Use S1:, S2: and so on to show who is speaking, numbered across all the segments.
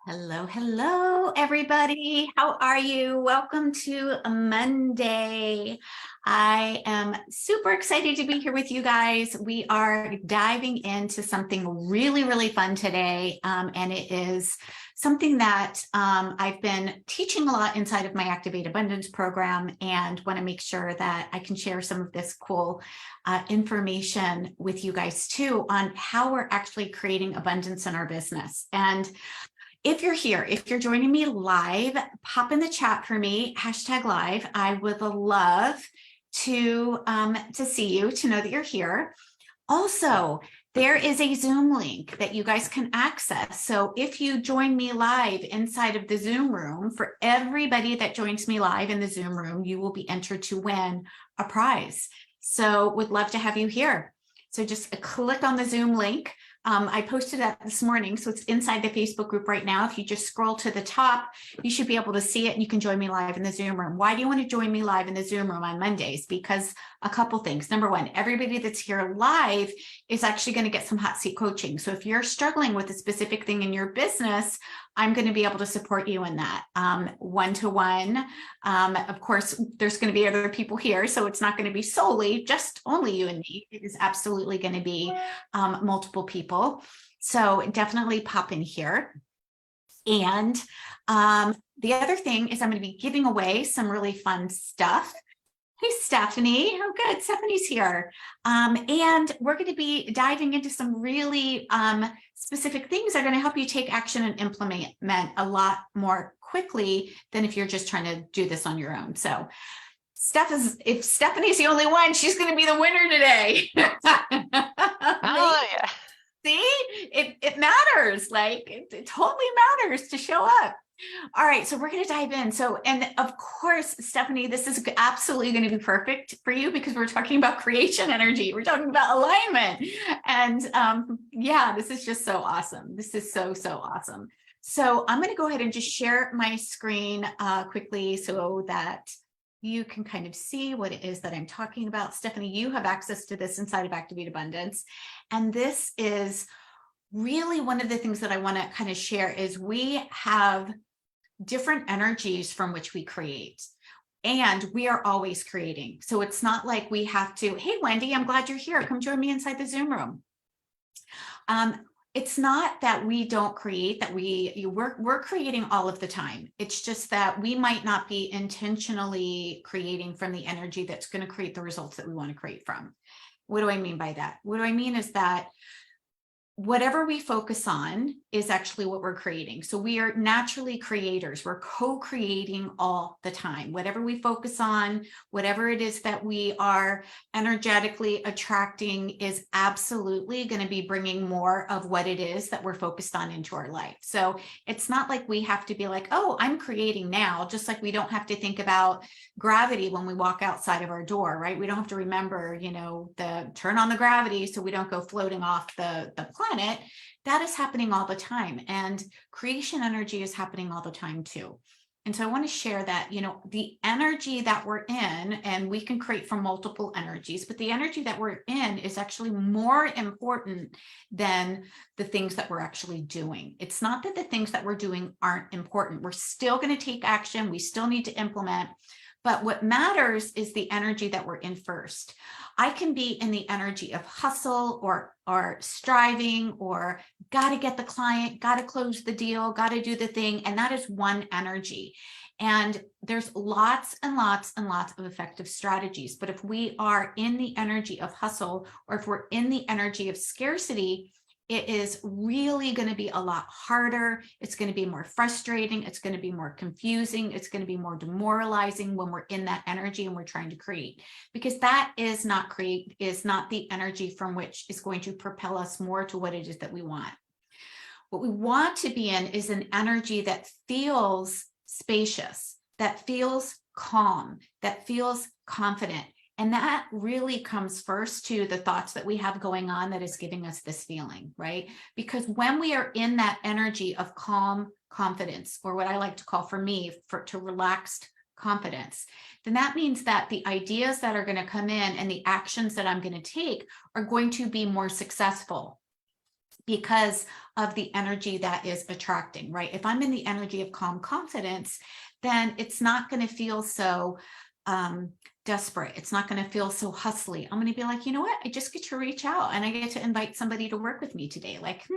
S1: Hello, hello, everybody. How are you? Welcome to a Monday. I am super excited to be here with you guys. We are diving into something really, really fun today, and it is something that I've been teaching a lot inside of my Activate Abundance program, and want to make sure that I can share some of this cool information with you guys too on how we're actually creating abundance in our business. And if you're here, if you're joining me live, pop in the chat for me, #live. I would love to see you, to know that you're here. Also, there is a Zoom link that you guys can access. So if you join me live inside of the Zoom room, for everybody that joins me live in the Zoom room, you will be entered to win a prize. So would love to have you here. So just click on the Zoom link. I posted that this morning, so it's inside the Facebook group right now. If you just scroll to the top, you should be able to see it, and you can join me live in the Zoom room. Why do you want to join me live in the Zoom room on Mondays? Because a couple things. Number one, everybody that's here live is actually going to get some hot seat coaching. So if you're struggling with a specific thing in your business, I'm going to be able to support you in that one-to-one. Of course, there's going to be other people here, so it's not going to be solely just only you and me. It is absolutely going to be multiple people. So definitely pop in here. And the other thing is I'm going to be giving away some really fun stuff. Hey, Stephanie. Oh, good. Stephanie's here. And we're going to be diving into some really specific things that are going to help you take action and implement a lot more quickly than if you're just trying to do this on your own. So if Stephanie's the only one, she's going to be the winner today.
S2: Oh, yeah.
S1: See, it matters. Like it totally matters to show up. All right, so we're going to dive in. So, and of course, Stephanie, this is absolutely going to be perfect for you because we're talking about creation energy. We're talking about alignment. And yeah, this is just so awesome. This is so awesome. So I'm going to go ahead and just share my screen quickly so that you can kind of see what it is that I'm talking about. Stephanie, you have access to this inside of Activate Abundance. And this is really one of the things that I want to kind of share is we have different energies from which we create, and we are always creating. So it's not like we have to, hey, Wendy, I'm glad you're here. Come join me inside the Zoom room. It's not that we don't create, that we're creating all of the time. It's just that we might not be intentionally creating from the energy that's going to create the results that we want to create from. What do I mean by that? What I mean is that whatever we focus on is actually what we're creating. So we are naturally creators. We're co-creating all the time. Whatever we focus on, whatever it is that we are energetically attracting is absolutely going to be bringing more of what it is that we're focused on into our life. So it's not like we have to be like, oh, I'm creating now, just like we don't have to think about gravity when we walk outside of our door, right? We don't have to remember, turn on the gravity so we don't go floating off the planet. That is happening all the time, and creation energy is happening all the time too. And so I want to share that, the energy that we're in, and we can create from multiple energies, but the energy that we're in is actually more important than the things that we're actually doing. It's not that the things that we're doing aren't important. We're still going to take action. We still need to implement. But what matters is the energy that we're in first. I can be in the energy of hustle or striving, or got to get the client, got to close the deal, got to do the thing. And that is one energy. And there's lots and lots and lots of effective strategies. But if we are in the energy of hustle, or if we're in the energy of scarcity, it is really going to be a lot harder. It's going to be more frustrating. It's going to be more confusing. It's going to be more demoralizing when we're in that energy and we're trying to create, because that is not the energy from which is going to propel us more to what it is that we want. What we want to be in is an energy that feels spacious, that feels calm, that feels confident. And that really comes first to the thoughts that we have going on that is giving us this feeling, right? Because when we are in that energy of calm confidence, or what I like to call to relaxed confidence, then that means that the ideas that are going to come in and the actions that I'm going to take are going to be more successful. because of the energy that is attracting, right? If I'm in the energy of calm confidence, then it's not going to feel so desperate. It's not going to feel so hustly. I'm going to be like, you know what? I just get to reach out and I get to invite somebody to work with me today. Like,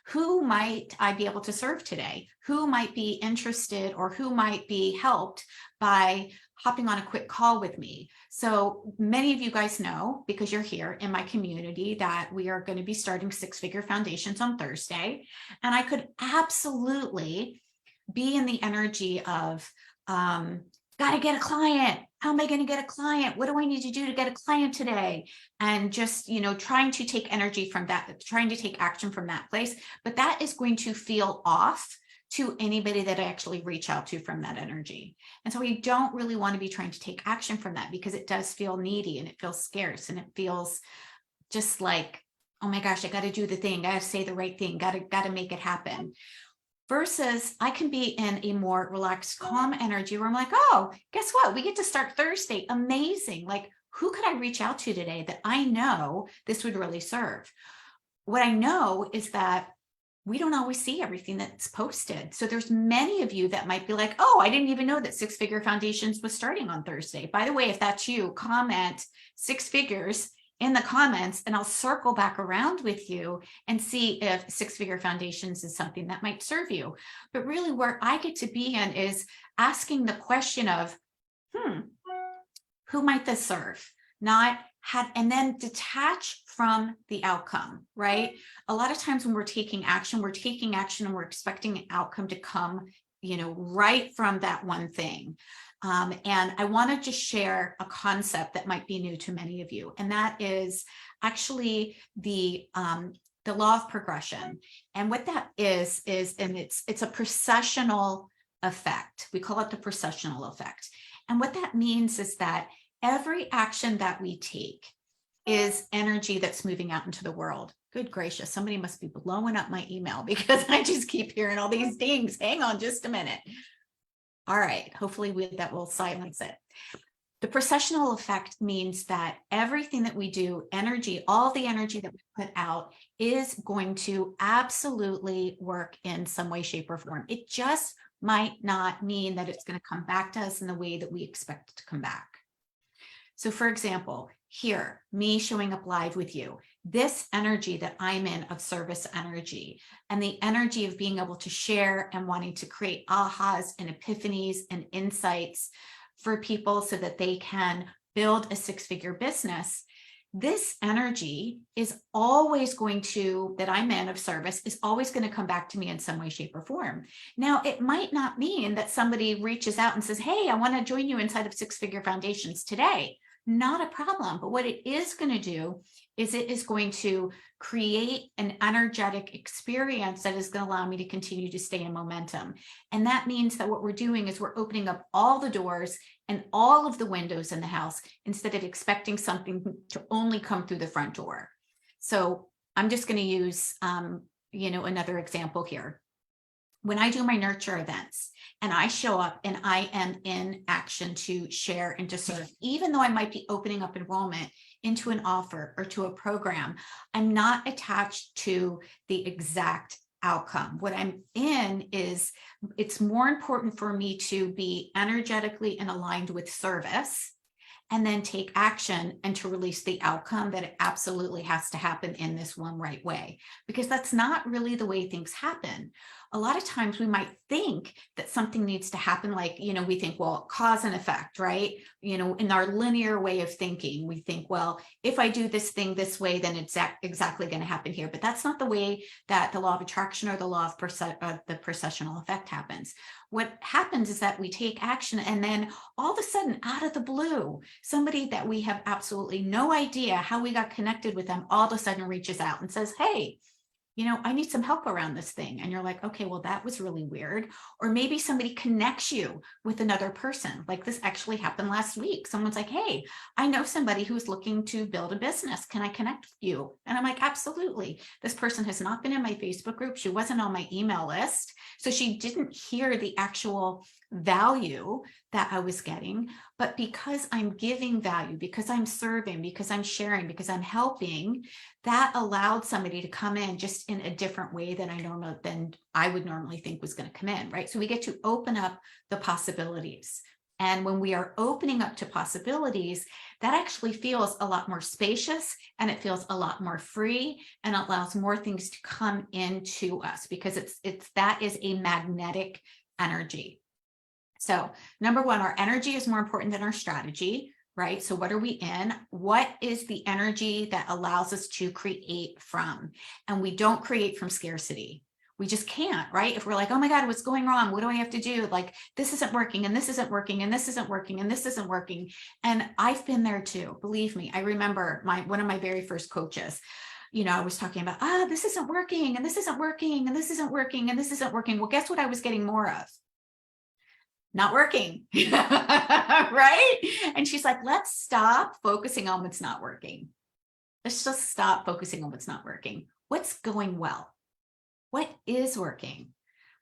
S1: who might I be able to serve today? Who might be interested or who might be helped by hopping on a quick call with me? So many of you guys know, because you're here in my community, that we are going to be starting Six-Figure Foundations on Thursday. And I could absolutely be in the energy of, got to get a client. How am I going to get a client? What do I need to do to get a client today? And just, trying to take energy from that, trying to take action from that place. But that is going to feel off to anybody that I actually reach out to from that energy. And so we don't really want to be trying to take action from that, because it does feel needy and it feels scarce and it feels just like, oh my gosh, I got to do the thing. I got to say the right thing. Got to make it happen. Versus I can be in a more relaxed, calm energy where I'm like, oh, guess what? We get to start Thursday. Amazing. Like, who could I reach out to today that I know this would really serve? What I know is that we don't always see everything that's posted. So there's many of you that might be like, oh, I didn't even know that Six-Figure Foundations was starting on Thursday. By the way, if that's you, comment six figures in the comments and I'll circle back around with you and see if Six-Figure Foundations is something that might serve you. But really where I get to be in is asking the question of, who might this serve? And then detach from the outcome, right? A lot of times when we're taking action and we're expecting an outcome to come, right from that one thing. And I want to just share a concept that might be new to many of you, and that is actually the law of progression. And what that is and it's a processional effect. We call it the processional effect. And what that means is that every action that we take is energy that's moving out into the world. Good gracious, somebody must be blowing up my email because I just keep hearing all these dings. Hang on just a minute. All right, hopefully that will silence it. The processional effect means that everything that we do, all the energy that we put out is going to absolutely work in some way, shape, or form. It just might not mean that it's going to come back to us in the way that we expect it to come back. So for example, here, me showing up live with you, this energy that I'm in of service energy and the energy of being able to share and wanting to create ahas and epiphanies and insights for people so that they can build a six-figure business. This energy is always going to, that I'm in of service, is always going to come back to me in some way, shape, or form. Now, it might not mean that somebody reaches out and says, hey, I want to join you inside of Six-Figure Foundations today. Not a problem. But what it is going to do is it is going to create an energetic experience that is going to allow me to continue to stay in momentum. And that means that what we're doing is we're opening up all the doors and all of the windows in the house instead of expecting something to only come through the front door. So I'm just going to use, another example here. When I do my nurture events and I show up and I am in action to share and to serve, even though I might be opening up enrollment into an offer or to a program, I'm not attached to the exact outcome. What I'm in is, it's more important for me to be energetically and aligned with service and then take action and to release the outcome that it absolutely has to happen in this one right way, because that's not really the way things happen. A lot of times we might think that something needs to happen, like, we think, well, cause and effect, right? In our linear way of thinking, we think, well, if I do this thing this way, then it's exactly going to happen here. But that's not the way that the law of attraction or the law of the processional effect happens. What happens is that we take action and then all of a sudden, out of the blue, somebody that we have absolutely no idea how we got connected with them all of a sudden reaches out and says, hey, I need some help around this thing. And you're like, okay, well, that was really weird. Or maybe somebody connects you with another person. Like this actually happened last week. Someone's like, hey, I know somebody who's looking to build a business. Can I connect with you? And I'm like, absolutely. This person has not been in my Facebook group. She wasn't on my email list. So she didn't hear the actual value that I was getting. But because I'm giving value, because I'm serving, because I'm sharing, because I'm helping, that allowed somebody to come in just in a different way than I would normally think was going to come in, right? So we get to open up the possibilities. And when we are opening up to possibilities, that actually feels a lot more spacious, and it feels a lot more free, and allows more things to come into us, because that is a magnetic energy. So number one, our energy is more important than our strategy, right? So what are we in? What is the energy that allows us to create from? And we don't create from scarcity. We just can't, right? If we're like, oh my God, what's going wrong? What do I have to do? Like, this isn't working, and this isn't working, and this isn't working, and this isn't working. And I've been there too. Believe me. I remember one of my very first coaches, I was talking about, this isn't working, and this isn't working, and this isn't working, and this isn't working. Well, guess what I was getting more of? Not working. Right? And she's like, let's stop focusing on what's not working. Let's just stop focusing on what's not working. What's going well? What is working?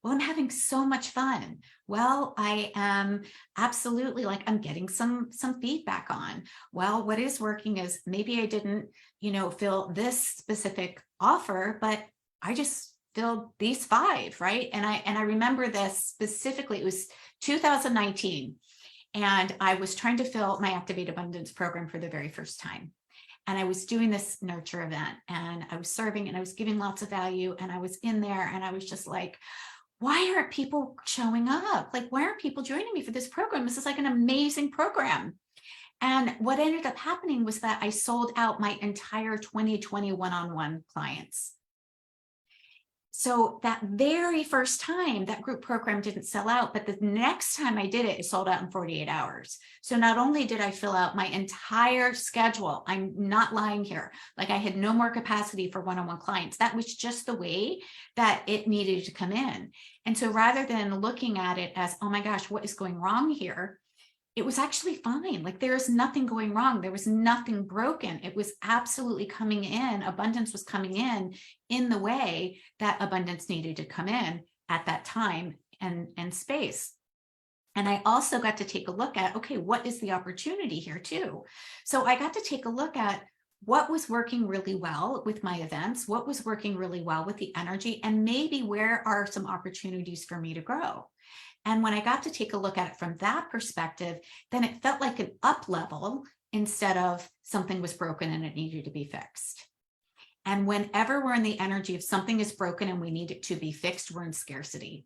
S1: Well, I'm having so much fun. Well, I am absolutely, like, I'm getting some feedback on. Well, what is working is maybe I didn't, fill this specific offer, but I just filled these 5, right? And I remember this specifically. It was 2019, and I was trying to fill my Activate Abundance program for the very first time. And I was doing this nurture event, and I was serving, and I was giving lots of value, and I was in there, and I was just like, why aren't people showing up? Like, why aren't people joining me for this program? This is like an amazing program. And what ended up happening was that I sold out my entire 2020 one-on-one clients. So that very first time, that group program didn't sell out, but the next time I did it, it sold out in 48 hours. So not only did I fill out my entire schedule, I'm not lying here, like, I had no more capacity for one-on-one clients. That was just the way that it needed to come in. And so rather than looking at it as, oh my gosh, what is going wrong here? It was actually fine. Like, there is nothing going wrong. There was nothing broken. It was absolutely coming in. Abundance was coming in the way that abundance needed to come in at that time and space. And I also got to take a look at, okay, what is the opportunity here too? So I got to take a look at what was working really well with my events, what was working really well with the energy, and maybe where are some opportunities for me to grow. And when I got to take a look at it from that perspective, then it felt like an up level instead of something was broken and it needed to be fixed. And whenever we're in the energy of something is broken and we need it to be fixed, we're in scarcity.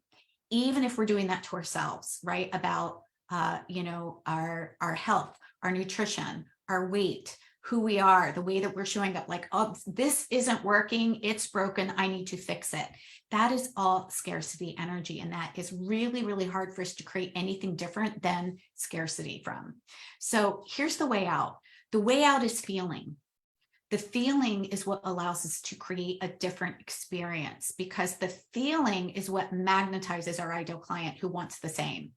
S1: Even if we're doing that to ourselves, right? About, our health, our nutrition, our weight, who we are, the way that we're showing up, like, oh, this isn't working, it's broken, I need to fix it. That is all scarcity energy. And that is really, really hard for us to create anything different than scarcity from. So here's the way out. The way out is feeling. The feeling is what allows us to create a different experience, because the feeling is what magnetizes our ideal client who wants the same.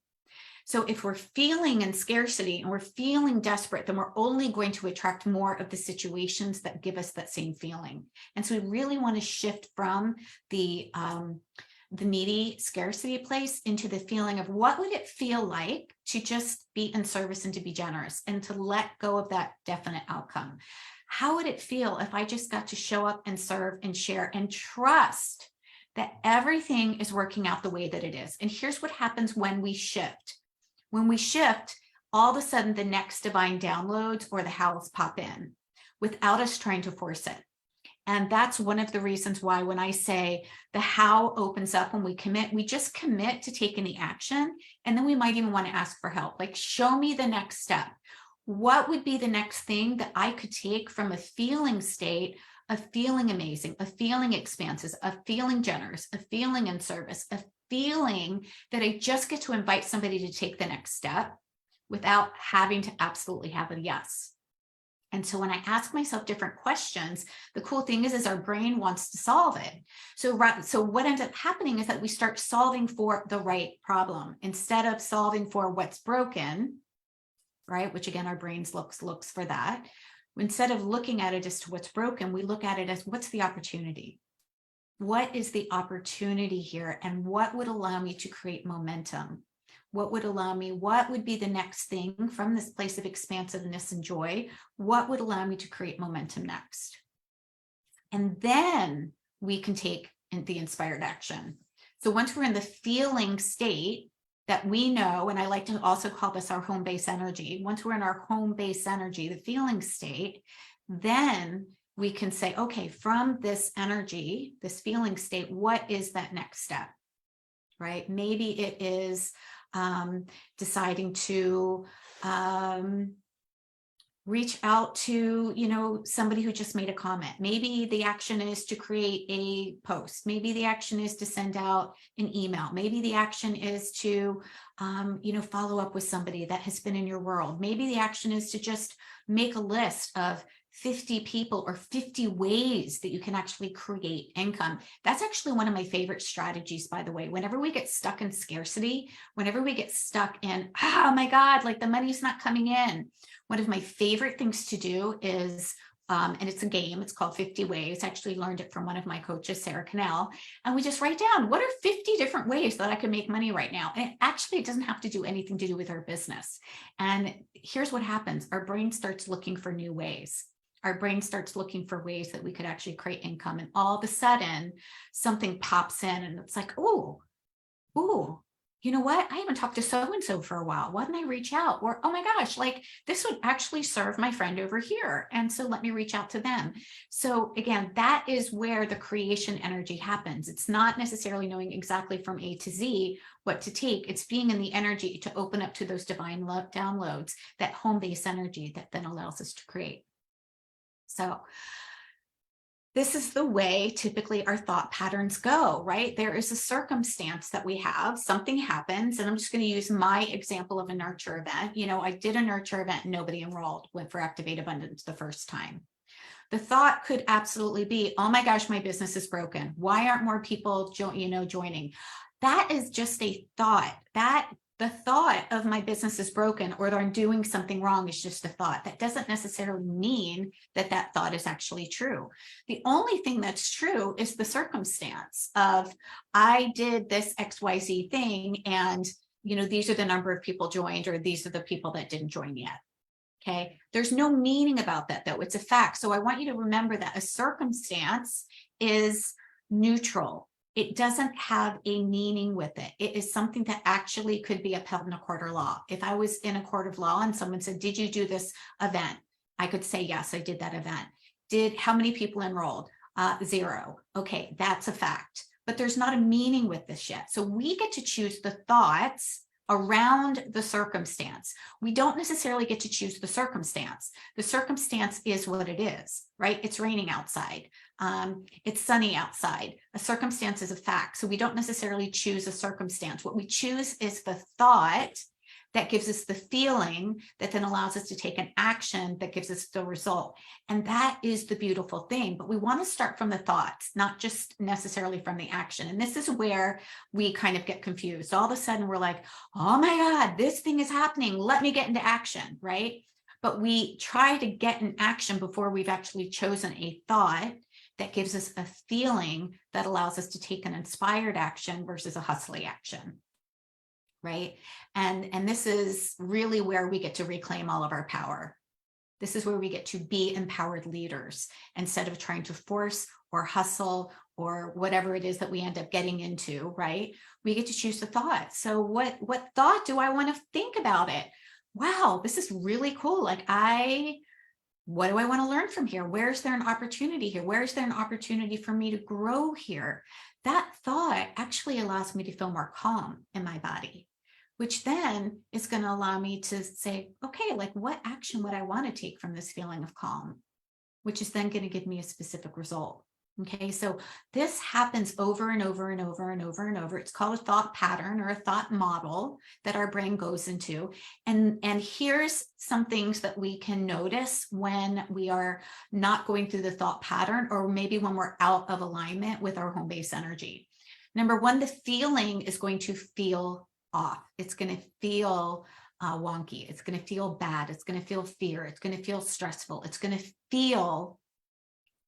S1: So if we're feeling in scarcity and we're feeling desperate, then we're only going to attract more of the situations that give us that same feeling. And so we really want to shift from the needy scarcity place into the feeling of what would it feel like to just be in service and to be generous and to let go of that definite outcome. How would it feel if I just got to show up and serve and share and trust that everything is working out the way that it is? And here's what happens when we shift. When we shift, all of a sudden the next divine downloads or the hows pop in without us trying to force it. And that's one of the reasons why when I say the how opens up when we commit, we just commit to taking the action. And then we might even want to ask for help. Like, show me the next step. What would be the next thing that I could take from a feeling state of feeling amazing, of feeling expansive, of feeling generous, of feeling in service, of feeling that I just get to invite somebody to take the next step without having to absolutely have a yes. And so when I ask myself different questions, the cool thing is our brain wants to solve it. So what ends up happening is that we start solving for the right problem instead of solving for what's broken, right? Which again, our brains looks for that. Instead of looking at it as to what's broken, we look at it as what's the opportunity? What is the opportunity here? And what would allow me to create momentum? What would be the next thing from this place of expansiveness and joy? What would allow me to create momentum next? And then we can take the inspired action. So once we're in the feeling state that we know, and I like to also call this our home base energy. Once we're in our home base energy, the feeling state, then we can say, okay, from this energy, this feeling state, what is that next step, right? Maybe it is deciding to reach out to, somebody who just made a comment. Maybe the action is to create a post. Maybe the action is to send out an email. Maybe the action is to, follow up with somebody that has been in your world. Maybe the action is to just make a list of 50 people or 50 ways that you can actually create income. That's actually one of my favorite strategies, by the way. Whenever we get stuck in scarcity, whenever we get stuck in, oh my God, like the money's not coming in. One of my favorite things to do is, and it's a game, it's called 50 Ways. I actually learned it from one of my coaches, Sarah Cannell. And we just write down, what are 50 different ways that I can make money right now? And it doesn't have to do anything to do with our business. And here's what happens. Our brain starts looking for new ways. Our brain starts looking for ways that we could actually create income. And all of a sudden, something pops in and it's like, oh, you know what? I haven't talked to so-and-so for a while. Why didn't I reach out? Or, oh my gosh, like this would actually serve my friend over here. And so let me reach out to them. So again, that is where the creation energy happens. It's not necessarily knowing exactly from A to Z what to take. It's being in the energy to open up to those divine downloads, that home base energy that then allows us to create. So this is the way typically our thought patterns go, right? There is a circumstance that we have, something happens, and I'm just going to use my example of a nurture event. I did a nurture event, and nobody enrolled, went for Activate Abundance the first time. The thought could absolutely be, oh my gosh, my business is broken. Why aren't more people joining? That is just a thought. The thought of my business is broken or that I'm doing something wrong is just a thought. That doesn't necessarily mean that that thought is actually true. The only thing that's true is the circumstance of I did this XYZ thing and, these are the number of people joined, or these are the people that didn't join yet. Okay. There's no meaning about that though. It's a fact. So I want you to remember that a circumstance is neutral. It doesn't have a meaning with it. It is something that actually could be upheld in a court of law. If I was in a court of law and someone said, did you do this event? I could say, yes, I did that event. How many people enrolled? 0. Okay, that's a fact. But there's not a meaning with this yet. So we get to choose the thoughts around the circumstance. We don't necessarily get to choose the circumstance. The circumstance is what it is, right? It's raining outside. It's sunny outside. A circumstance is a fact. So we don't necessarily choose a circumstance. What we choose is the thought that gives us the feeling that then allows us to take an action that gives us the result. And that is the beautiful thing. But we want to start from the thoughts, not just necessarily from the action. And this is where we kind of get confused. All of a sudden we're like, oh my God, this thing is happening. Let me get into action, right? But we try to get in action before we've actually chosen a thought that gives us a feeling that allows us to take an inspired action versus a hustly action. Right. And this is really where we get to reclaim all of our power. This is where we get to be empowered leaders instead of trying to force or hustle or whatever it is that we end up getting into. Right. We get to choose the thought. So what thought do I want to think about it? Wow, this is really cool. Like what do I want to learn from here? Where's there an opportunity here? Where's there an opportunity for me to grow here? That thought actually allows me to feel more calm in my body, which then is going to allow me to say, okay, like what action would I want to take from this feeling of calm, which is then going to give me a specific result. Okay, so this happens over and over and over and over and over. It's called a thought pattern or a thought model that our brain goes into. And here's some things that we can notice when we are not going through the thought pattern, or maybe when we're out of alignment with our home base energy. Number one, the feeling is going to feel off. It's going to feel wonky. It's going to feel bad. It's going to feel fear. It's going to feel stressful. It's going to feel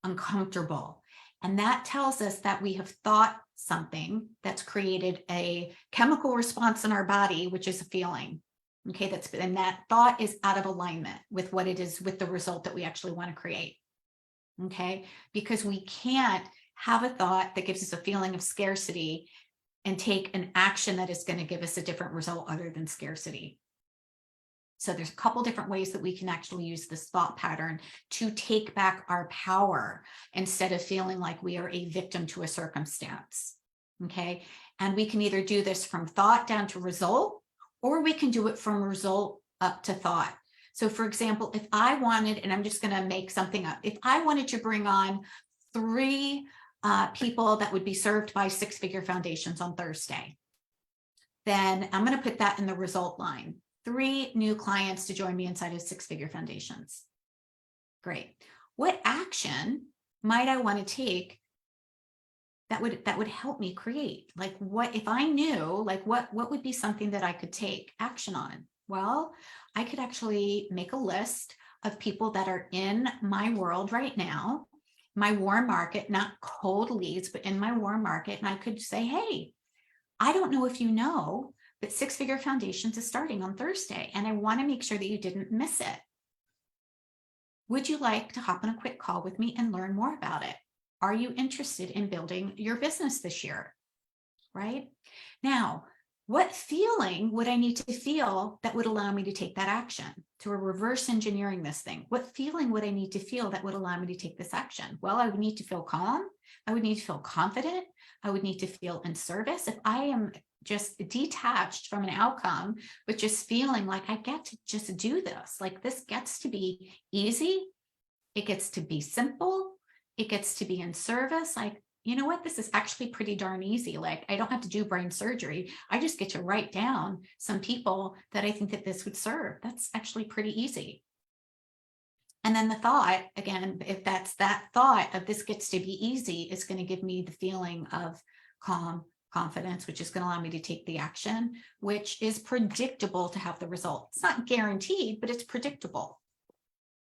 S1: uncomfortable. And that tells us that we have thought something that's created a chemical response in our body, which is a feeling. Okay, and that thought is out of alignment with what it is, with the result that we actually want to create. Okay, because we can't have a thought that gives us a feeling of scarcity and take an action that is going to give us a different result other than scarcity. So there's a couple different ways that we can actually use this thought pattern to take back our power instead of feeling like we are a victim to a circumstance. Okay, and we can either do this from thought down to result, or we can do it from result up to thought. So for example, if I wanted, and I'm just going to make something up, if I wanted to bring on 3 people that would be served by 6-figure foundations on Thursday, then I'm going to put that in the result line. 3 new clients to join me inside of 6-figure foundations. Great. What action might I want to take that would help me create? Like, what if I knew, like, what would be something that I could take action on? Well, I could actually make a list of people that are in my world right now, my warm market, not cold leads, but in my warm market. And I could say, hey, I don't know if you know, but 6-figure foundations is starting on Thursday, and I want to make sure that you didn't miss it. Would you like to hop on a quick call with me and learn more about it? Are you interested in building your business this year? Right? Now, what feeling would I need to feel that would allow me to take that action? So we're reverse engineering this thing. What feeling would I need to feel that would allow me to take this action? Well, I would need to feel calm. I would need to feel confident. I would need to feel in service. If I am just detached from an outcome, but just feeling like I get to just do this, like this gets to be easy. It gets to be simple. It gets to be in service. Like, you know what, this is actually pretty darn easy. Like, I don't have to do brain surgery. I just get to write down some people that I think that this would serve. That's actually pretty easy. And then the thought, again, if that's that thought of this gets to be easy, is going to give me the feeling of calm, confidence, which is going to allow me to take the action, which is predictable to have the result. It's not guaranteed, but it's predictable.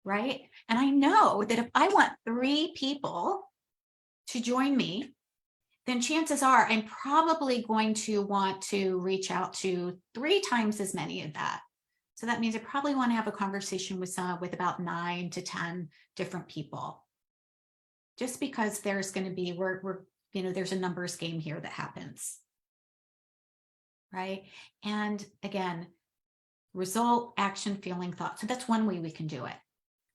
S1: Right? And I know that if I want 3 people to join me, then chances are I'm probably going to want to reach out to 3 times as many of that. So that means I probably want to have a conversation with about 9 to 10 different people. Just because there's going to be, there's a numbers game here that happens. Right? And again, result, action, feeling, thought. So that's one way we can do it.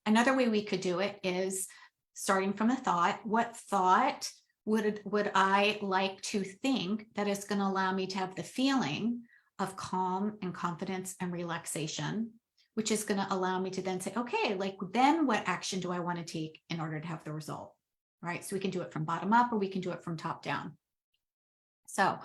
S1: Another way we could do it is starting from a thought. What thought would I like to think that is going to allow me to have the feeling of calm and confidence and relaxation, which is going to allow me to then say, okay, like then what action do I want to take in order to have the result? Right? So we can do it from bottom up, or we can do it from top down. So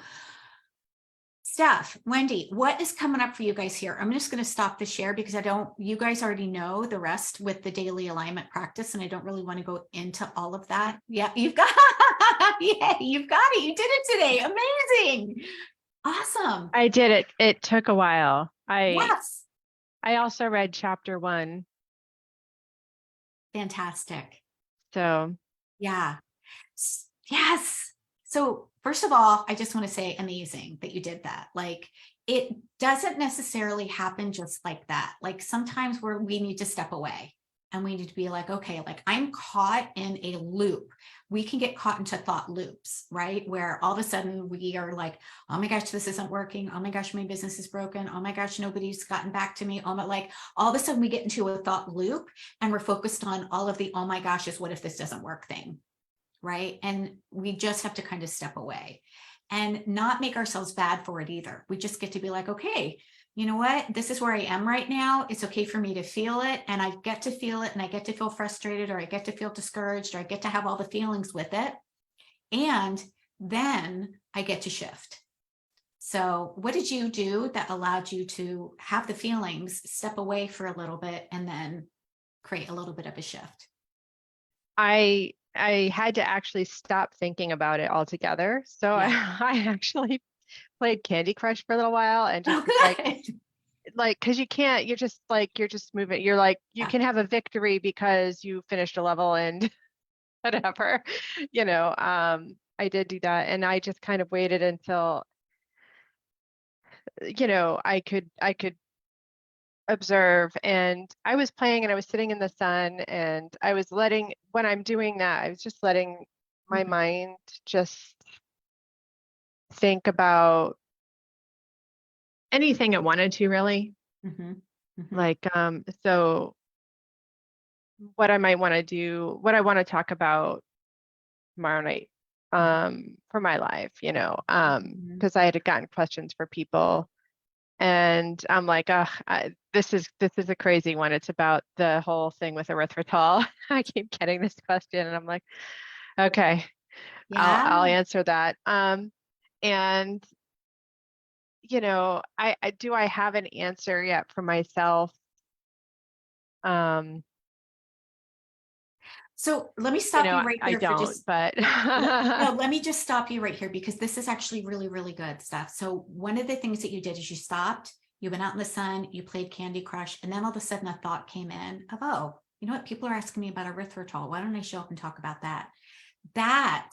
S1: Steph, Wendy, what is coming up for you guys here? I'm just going to stop the share because you guys already know the rest with the daily alignment practice, and I don't really want to go into all of that. Yeah, you've got it. You did it today. Amazing. Awesome.
S3: I did it. It took a while.
S1: Yes.
S3: I also read chapter 1.
S1: Fantastic.
S3: So
S1: yeah. Yes. So first of all, I just want to say amazing that you did that. Like, it doesn't necessarily happen just like that. Like sometimes we need to step away and we need to be like, okay, like I'm caught in a loop. We can get caught into thought loops, right? Where all of a sudden we are like, oh my gosh, this isn't working. Oh my gosh, my business is broken. Oh my gosh, nobody's gotten back to me. Oh my, like all of a sudden we get into a thought loop and we're focused on all of the, oh my gosh, what if this doesn't work thing. Right? And we just have to kind of step away and not make ourselves bad for it either. We just get to be like, okay, you know what? This is where I am right now. It's okay for me to feel it. And I get to feel it, and I get to feel frustrated, or I get to feel discouraged, or I get to have all the feelings with it. And then I get to shift. So what did you do that allowed you to have the feelings, step away for a little bit, and then create a little bit of a shift?
S3: I had to actually stop thinking about it altogether. So
S1: Yeah.
S3: I actually played Candy Crush for a little while and just because you're just moving. You're like, you can have a victory because you finished a level and whatever, I did do that. And I just kind of waited until, I could observe. And I was playing and I was sitting in the sun, and I was letting, when I'm doing that, I was just letting my mind just think about anything it wanted to, really. Like, so what I might want to do, what I want to talk about tomorrow night, for my life, you know, because I had gotten questions for people, and I'm like, this is a crazy one. It's about the whole thing with erythritol. I keep getting this question, and I'm like, okay, I'll
S1: Yeah.
S3: answer that. And you know, I have an answer yet for myself?
S1: So let me
S3: You
S1: stop
S3: know,
S1: you right
S3: I
S1: there for
S3: don't,
S1: just,
S3: but
S1: no, let me just stop you right here, because this is actually really, really good stuff. So one of the things that you did is you stopped, you went out in the sun, you played Candy Crush, and then all of a sudden a thought came in of, oh, you know what? People are asking me about erythritol. Why don't I show up and talk about that? That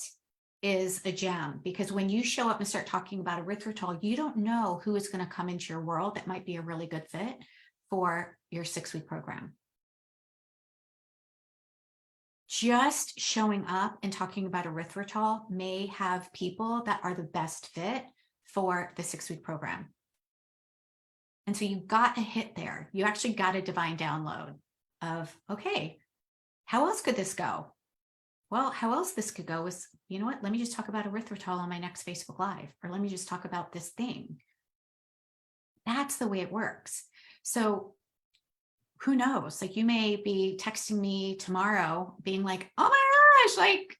S1: is a gem, because when you show up and start talking about erythritol, you don't know who is going to come into your world that might be a really good fit for your 6-week program. Just showing up and talking about erythritol may have people that are the best fit for the 6-week program. And so you got a hit there. You actually got a divine download of, okay, how else could this go? Well, how else this could go is, you know what? Let me just talk about erythritol on my next Facebook Live, or let me just talk about this thing. That's the way it works. So who knows? Like, you may be texting me tomorrow being like, oh my gosh, like,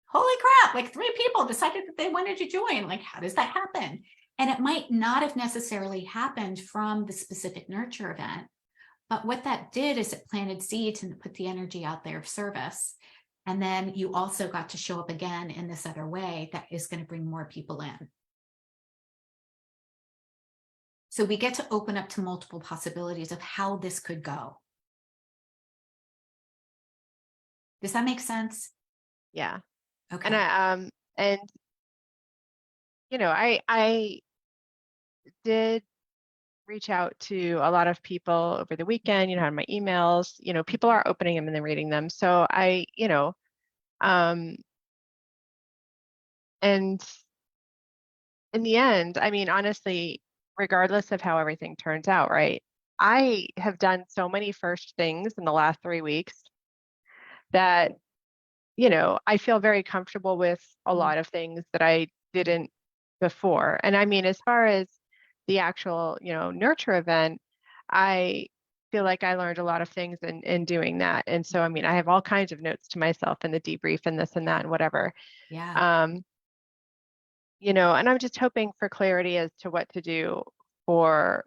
S1: holy crap, like 3 people decided that they wanted to join. Like, how does that happen? And it might not have necessarily happened from the specific nurture event, but what that did is it planted seeds and put the energy out there of service. And then you also got to show up again in this other way that is going to bring more people in. So we get to open up to multiple possibilities of how this could go. Does that make sense?
S3: yeah.
S1: Okay.
S3: And you know, I did reach out to a lot of people over the weekend, you know, on my emails, you know, people are opening them and then reading them. So you know, and in the end, I mean, honestly, regardless of how everything turns out, right? I have done so many first things in the last 3 weeks that, you know, I feel very comfortable with a lot of things that I didn't before. And I mean, as far as the actual, you know, nurture event, I feel like I learned a lot of things in doing that. And so, I mean, I have all kinds of notes to myself in the debrief and this and that and whatever.
S1: Yeah.
S3: You know, and I'm just hoping for clarity as to what to do for,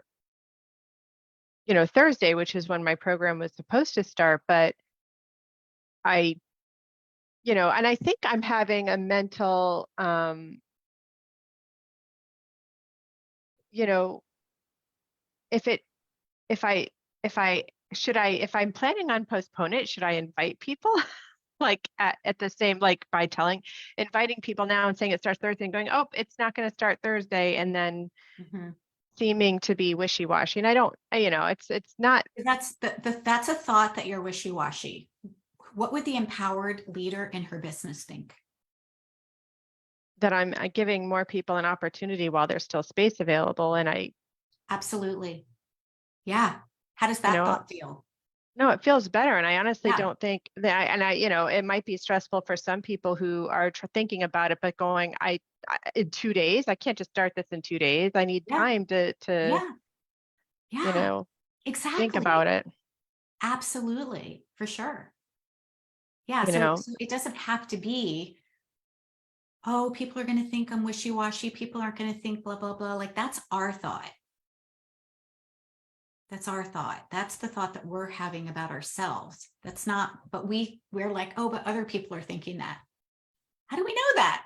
S3: you know, Thursday, which is when my program was supposed to start. But I, you know, and I think I'm having a mental, you know, if it, if I, if I, should I, if I'm planning on postpone it, should I invite people? Like at the same, like by inviting people now and saying it starts Thursday and going, oh, it's not going to start Thursday. And then seeming to be wishy-washy. And I don't, you know, it's not.
S1: That's that's a thought that you're wishy-washy. What would the empowered leader in her business think?
S3: That I'm giving more people an opportunity while there's still space available. And
S1: Absolutely. Yeah. How does
S3: you
S1: that
S3: know,
S1: thought feel?
S3: no, it feels better. And I honestly
S1: Yeah.
S3: don't think that, you know, it might be stressful for some people who are thinking about it, but going, in 2 days, I can't just start this in 2 days. I need
S1: Yeah.
S3: time to,
S1: Yeah.
S3: you
S1: Yeah.
S3: know, think about
S1: Exactly.
S3: it,
S1: Absolutely. For sure. Yeah.
S3: you
S1: So
S3: know.
S1: it doesn't have to be, oh, people are going to think I'm wishy-washy. People aren't going to think blah, blah, blah. Like, that's our thought. That's our thought. That's the thought that we're having about ourselves. That's not, but we're like, oh, but other people are thinking that. How do we know that?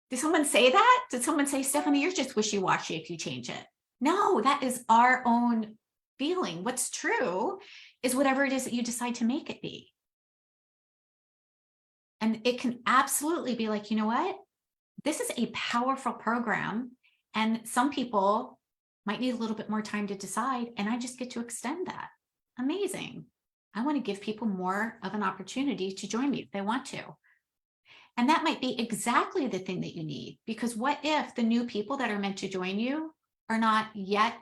S1: Did someone say that? Did someone say, Stephanie, you're just wishy-washy if you change it? No, that is our own feeling. What's true is whatever it is that you decide to make it be. And it can absolutely be like, you know what? This is a powerful program. And some people might need a little bit more time to decide, and I just get to extend that. Amazing. I want to give people more of an opportunity to join me if they want to. And that might be exactly the thing that you need, because what if the new people that are meant to join you are not yet,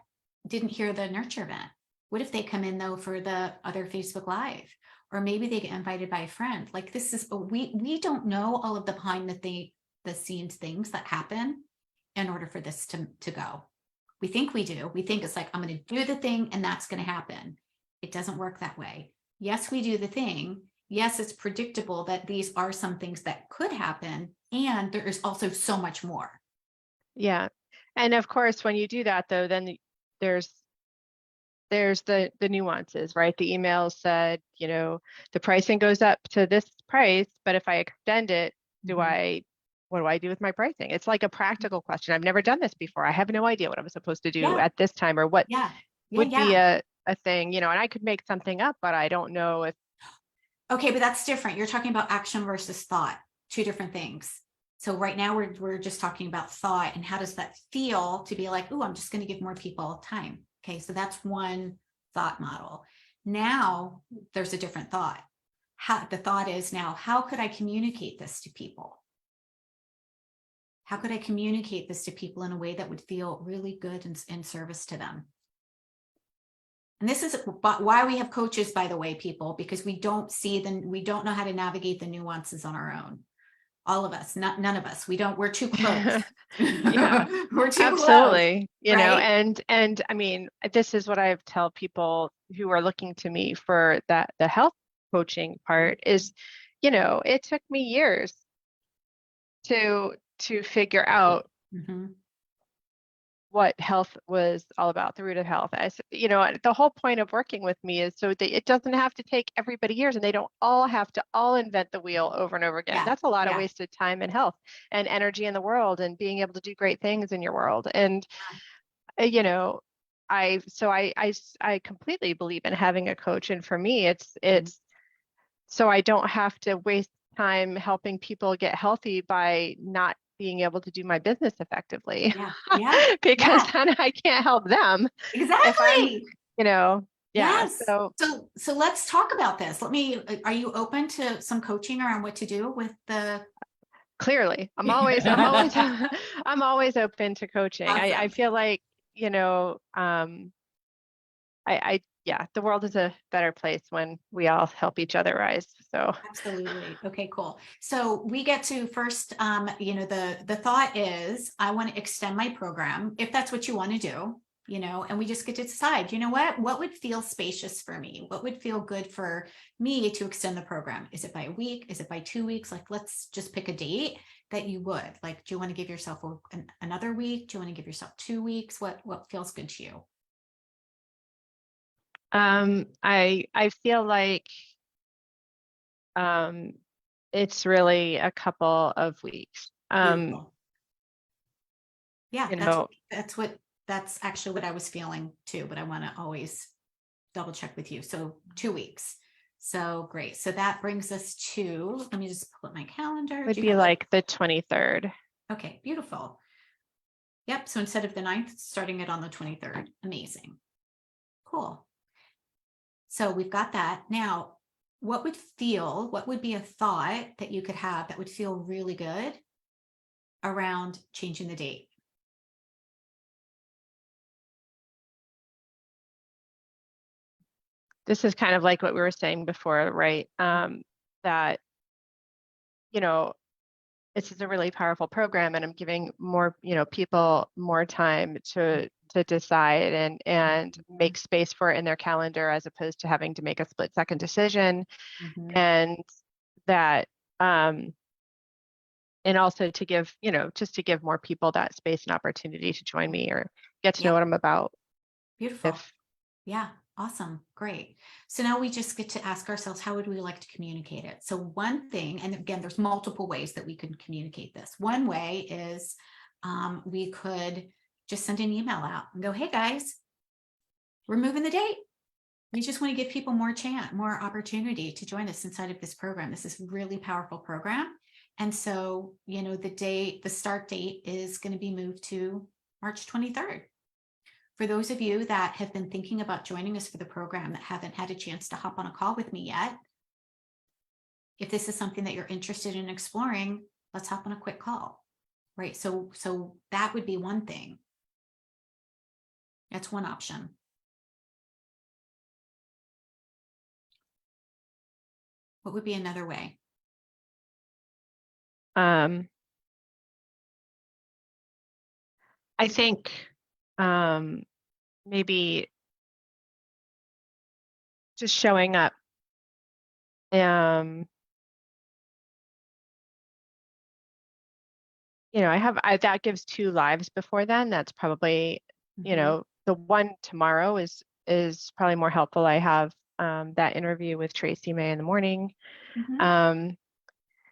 S1: didn't hear the nurture event? What if they come in though for the other Facebook Live, or maybe they get invited by a friend? Like this is, we don't know all of the behind the scenes things that happen in order for this to go. We think we do. We think it's like, I'm going to do the thing and that's going to happen. It doesn't work that way. Yes, we do the thing. Yes, it's predictable that these are some things that could happen. And there is also so much more.
S3: Yeah. And of course, when you do that though, then there's the nuances, right? The email said, you know, the pricing goes up to this price, but if I extend it, what do I do with my pricing? It's like a practical question. I've never done this before. I have no idea what I'm supposed to do at this time, or what would be a thing, you know, and I could make something up, but I don't know if.
S1: Okay, but that's different. You're talking about action versus thought, two different things. So right now we're just talking about thought, and how does that feel to be like, oh, I'm just going to give more people time. Okay, so that's one thought model. Now there's a different thought. The thought is now, how could I communicate this to people? How could I communicate this to people in a way that would feel really good and in service to them? And this is why we have coaches, by the way, people, because we don't know how to navigate the nuances on our own. All of us, none of us. We're too close.
S3: Yeah,
S1: we're too
S3: absolutely.
S1: close,
S3: You know,
S1: right?
S3: and I mean, this is what I tell people who are looking to me for the health coaching part is, you know, it took me years to figure out what health was all about, the root of health. You know, the whole point of working with me is so that it doesn't have to take everybody years, and they don't all have to invent the wheel over and over again. That's a lot of wasted time and health and energy in the world, and being able to do great things in your world. And you know, I completely believe in having a coach, and for me, it's so I don't have to waste time helping people get healthy by not being able to do my business effectively. Because then I can't help them.
S1: Exactly.
S3: If I'm, you know,
S1: yes. So let's talk about this. Are you open to some coaching around what to do with the? Clearly,
S3: I'm always open to coaching. Awesome. I feel like, you know, the world is a better place when we all help each other rise. So
S1: absolutely. Okay, cool. So we get to first, you know, the thought is, I want to extend my program, if that's what you want to do, you know, and we just get to decide, you know, what would feel spacious for me? What would feel good for me to extend the program? Is it by a week? Is it by 2 weeks? Like, let's just pick a date that you would like. Do you want to give yourself another week? Do you want to give yourself 2 weeks? What feels good to you?
S3: I feel like it's really a couple of weeks.
S1: Yeah, that's actually what I was feeling too, but I want to always double check with you. So 2 weeks. So great. So that brings us to, let me just pull up my calendar.
S3: It would be like the 23rd.
S1: Okay, beautiful. Yep. So instead of the 9th, starting it on the 23rd. Amazing. Cool. So we've got that. Now, what would be a thought that you could have that would feel really good around changing the date?
S3: This is kind of like what we were saying before, right? That, you know, this is a really powerful program, and I'm giving more, you know, people more time to decide and make space for it in their calendar, as opposed to having to make a split-second decision. And that, and also to give, you know, just to give more people that space and opportunity to join me or get to know what I'm about.
S1: Beautiful. Yeah. Awesome. Great. So now we just get to ask ourselves, how would we like to communicate it? So one thing, and again, there's multiple ways that we can communicate this. One way is we could just send an email out and go, hey guys, we're moving the date. We just want to give people more opportunity to join us inside of this program. This is a really powerful program. And so, you know, the start date is going to be moved to March 23rd. For those of you that have been thinking about joining us for the program that haven't had a chance to hop on a call with me yet, if this is something that you're interested in exploring, let's hop on a quick call, right? So that would be one thing. That's one option. What would be another way?
S3: I think maybe just showing up. That gives 2 lives before then. That's probably, the one tomorrow is probably more helpful. I have that interview with Tracy May in the morning.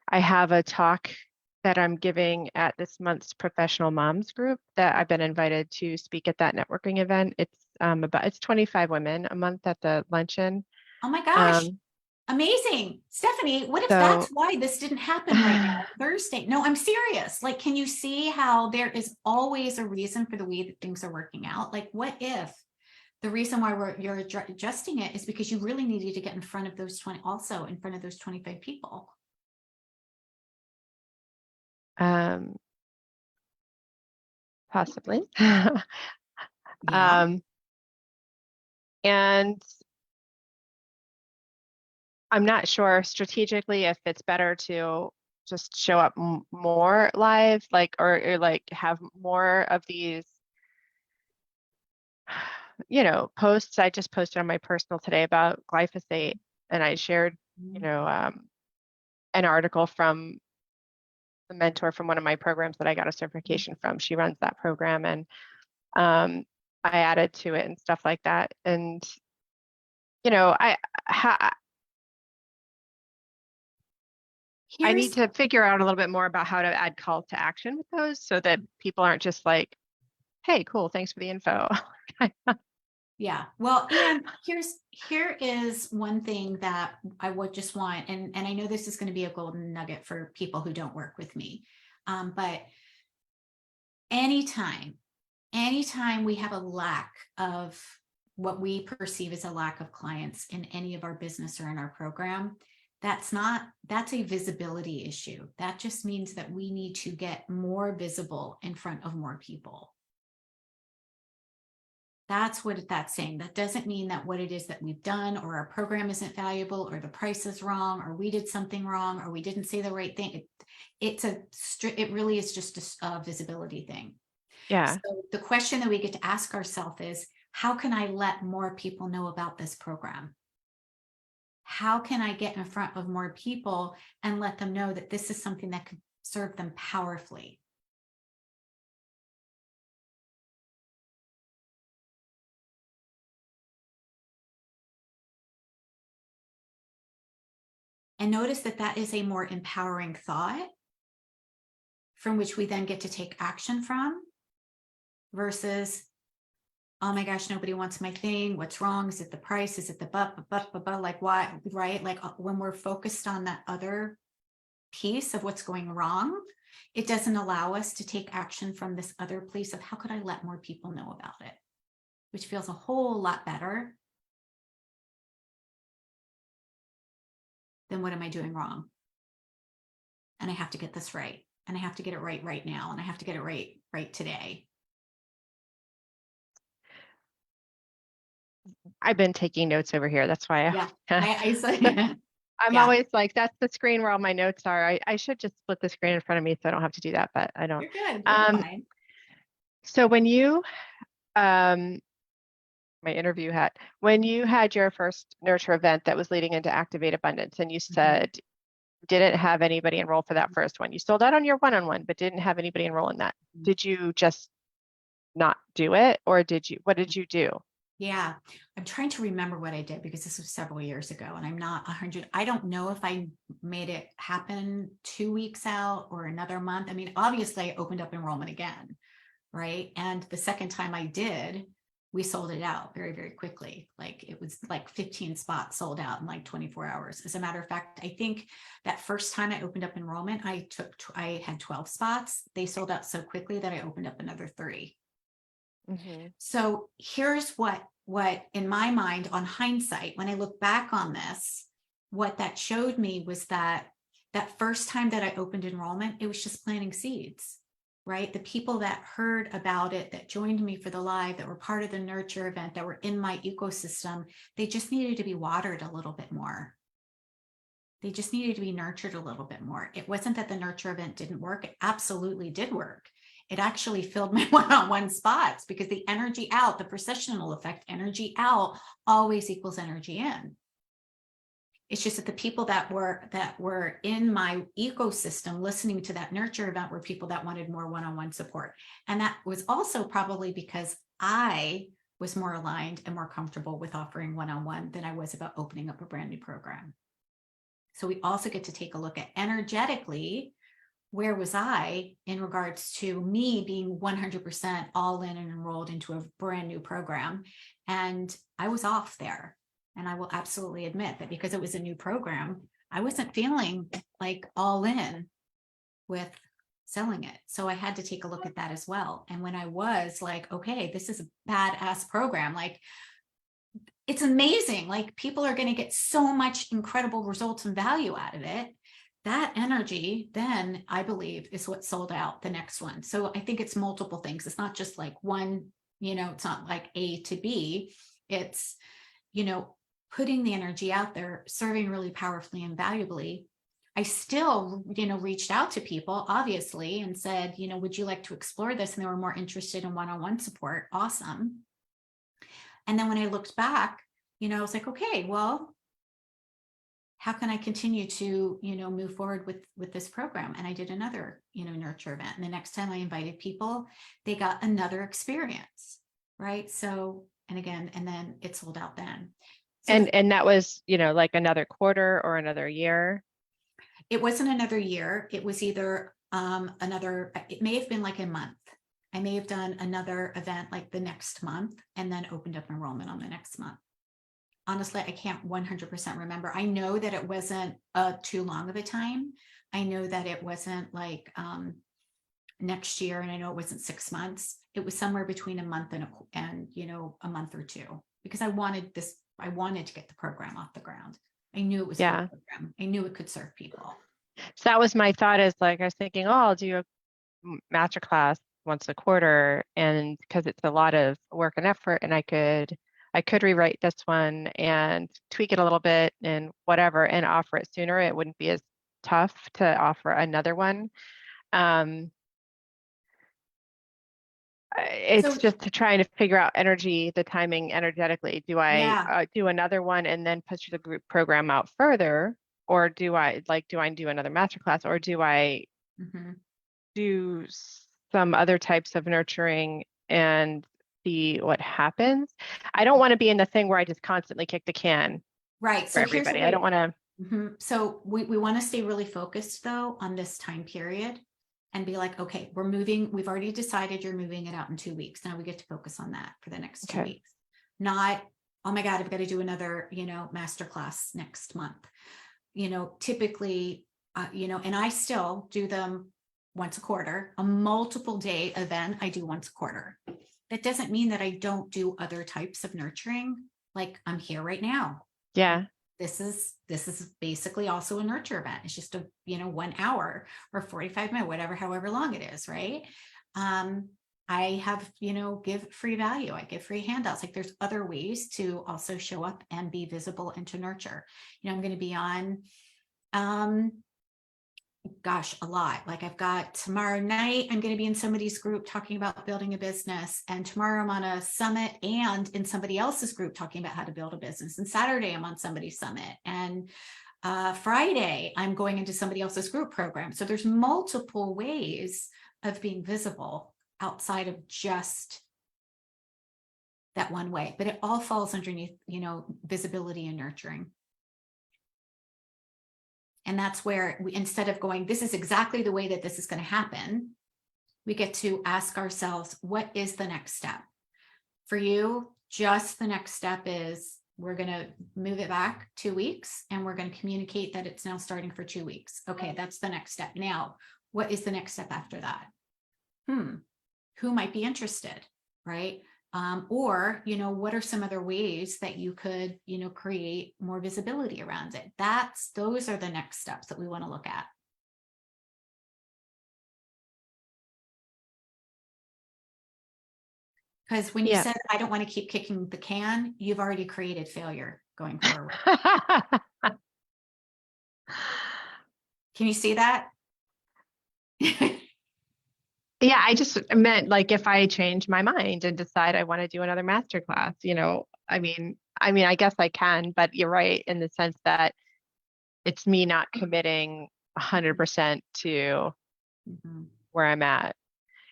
S3: I have a talk that I'm giving at this month's professional moms group that I've been invited to speak at that networking event. It's 25 women a month at the luncheon.
S1: Oh my gosh. Amazing. Stephanie, what if that's why this didn't happen right now, Thursday? No, I'm serious. Like, can you see how there is always a reason for the way that things are working out? Like, what if the reason why you're adjusting it is because you really needed to get in front of those 25 people?
S3: Possibly.
S1: Yeah.
S3: And I'm not sure strategically if it's better to just show up more live, like, or like have more of these, posts. I just posted on my personal today about glyphosate, and I shared, an article from the mentor from one of my programs that I got a certification from. She runs that program, and I added to it and stuff like that. And, I need to figure out a little bit more about how to add call to action with those so that people aren't just like, hey, cool, thanks for the info.
S1: Yeah. Well, and here is one thing that I would just want, and I know this is going to be a golden nugget for people who don't work with me. But anytime we have a lack of what we perceive as a lack of clients in any of our business or in our program, that's a visibility issue. That just means that we need to get more visible in front of more people. That's what that's saying. That doesn't mean that what it is that we've done or our program isn't valuable or the price is wrong or we did something wrong or we didn't say the right thing. It really is just a visibility thing.
S3: Yeah.
S1: So the question that we get to ask ourselves is, how can I let more people know about this program? How can I get in front of more people and let them know that this is something that could serve them powerfully? And notice that that is a more empowering thought from which we then get to take action from, versus, oh my gosh, nobody wants my thing. What's wrong? Is it the price? Is it the like why, right? Like when we're focused on that other piece of what's going wrong, it doesn't allow us to take action from this other place of how could I let more people know about it, which feels a whole lot better than what am I doing wrong? And I have to get this right. And I have to get it right now. And I have to get it right today.
S3: I've been taking notes over here. That's why I'm
S1: Yeah.
S3: always like, that's the screen where all my notes are. I should just split the screen in front of me so I don't have to do that, but I don't.
S1: You're good. You're fine.
S3: So when you, my interview hat, when you had your first nurture event that was leading into Activate Abundance, and you said didn't have anybody enroll for that first one, you sold out on your one-on-one, but didn't have anybody enroll in that. Did you just not do it, or what did you do?
S1: Yeah, I'm trying to remember what I did because this was several years ago and I'm not 100. I don't know if I made it happen 2 weeks out or another month. I mean, obviously I opened up enrollment again, right? And the second time I did, we sold it out very, very quickly. Like it was like 15 spots sold out in like 24 hours. As a matter of fact, I think that first time I opened up enrollment, I had 12 spots. They sold out so quickly that I opened up another 3. So here's what in my mind, on hindsight, when I look back on this, what that showed me was that first time that I opened enrollment, it was just planting seeds, right? The people that heard about it, that joined me for the live, that were part of the nurture event, that were in my ecosystem, they just needed to be watered a little bit more. They just needed to be nurtured a little bit more. It wasn't that the nurture event didn't work. It absolutely did work. It actually filled my one-on-one spots, because the energy out, the processional effect, energy out always equals energy in. It's just that the people that were in my ecosystem listening to that nurture event were people that wanted more one-on-one support. And that was also probably because I was more aligned and more comfortable with offering one-on-one than I was about opening up a brand new program. So we also get to take a look at energetically, where was I in regards to me being 100% all in and enrolled into a brand new program? And I was off there. And I will absolutely admit that because it was a new program, I wasn't feeling like all in with selling it. So I had to take a look at that as well. And when I was like, okay, this is a badass program, like, it's amazing. Like, people are going to get so much incredible results and value out of it. That energy, then, I believe, is what sold out the next one. So I think it's multiple things. It's not just like one, it's not like A to B. It's, putting the energy out there, serving really powerfully and valuably. I still, reached out to people, obviously, and said, would you like to explore this? And they were more interested in one-on-one support. Awesome. And then when I looked back, I was like, okay, well, how can I continue to, move forward with this program? And I did another, nurture event. And the next time I invited people, they got another experience, right? So, and again, and then it sold out then. So
S3: and that was, like another quarter or another year?
S1: It wasn't another year. It was either it may have been like a month. I may have done another event like the next month and then opened up enrollment on the next month. Honestly, I can't 100% remember. I know that it wasn't too long of a time. I know that it wasn't like next year, and I know it wasn't 6 months. It was somewhere between a month and a month or two, because I wanted to get the program off the ground. I knew it was a good program. I knew it could serve people.
S3: So that was my thought, is like, I was thinking, oh, I'll do a masterclass once a quarter, and because it's a lot of work and effort, and I could rewrite this one and tweak it a little bit and whatever, and offer it sooner. It wouldn't be as tough to offer another one. It's just to try to figure out the timing energetically. Do I do another one and then push the group program out further? Or do I do another masterclass? Or do I do some other types of nurturing and see what happens? I don't want to be in the thing where I just constantly kick the can.
S1: Right.
S3: For everybody. I don't want
S1: to. So we want to stay really focused, though, on this time period. And be like, okay, we've already decided you're moving it out in 2 weeks. Now we get to focus on that for the next 2 weeks. Not, oh my God, I've got to do another, masterclass next month. Typically, and I still do them once a quarter. A multiple day event, I do once a quarter. That doesn't mean that I don't do other types of nurturing. Like, I'm here right now.
S3: Yeah.
S1: This is basically also a nurture event. It's just a 1 hour or 45 minutes, however long it is, right? I have give free value. I give free handouts. Like, there's other ways to also show up and be visible and to nurture. I'm going to be on a lot. Like, I've got tomorrow night, I'm going to be in somebody's group talking about building a business. And tomorrow I'm on a summit and in somebody else's group talking about how to build a business. And Saturday I'm on somebody's summit. And Friday I'm going into somebody else's group program. So there's multiple ways of being visible outside of just that one way, but it all falls underneath, visibility and nurturing. And that's where we, instead of going, this is exactly the way that this is going to happen, we get to ask ourselves, what is the next step? For you, just the next step is we're going to move it back 2 weeks and we're going to communicate that it's now starting for 2 weeks. Okay, that's the next step. Now, what is the next step after that? Who might be interested? right? Or, what are some other ways that you could, create more visibility around it? Those are the next steps that we want to look at. Because when you said, I don't want to keep kicking the can, you've already created failure going forward. Can you see that?
S3: Yeah, I just meant like if I change my mind and decide I want to do another masterclass, I guess I can, but you're right in the sense that it's me not committing 100% to where I'm at.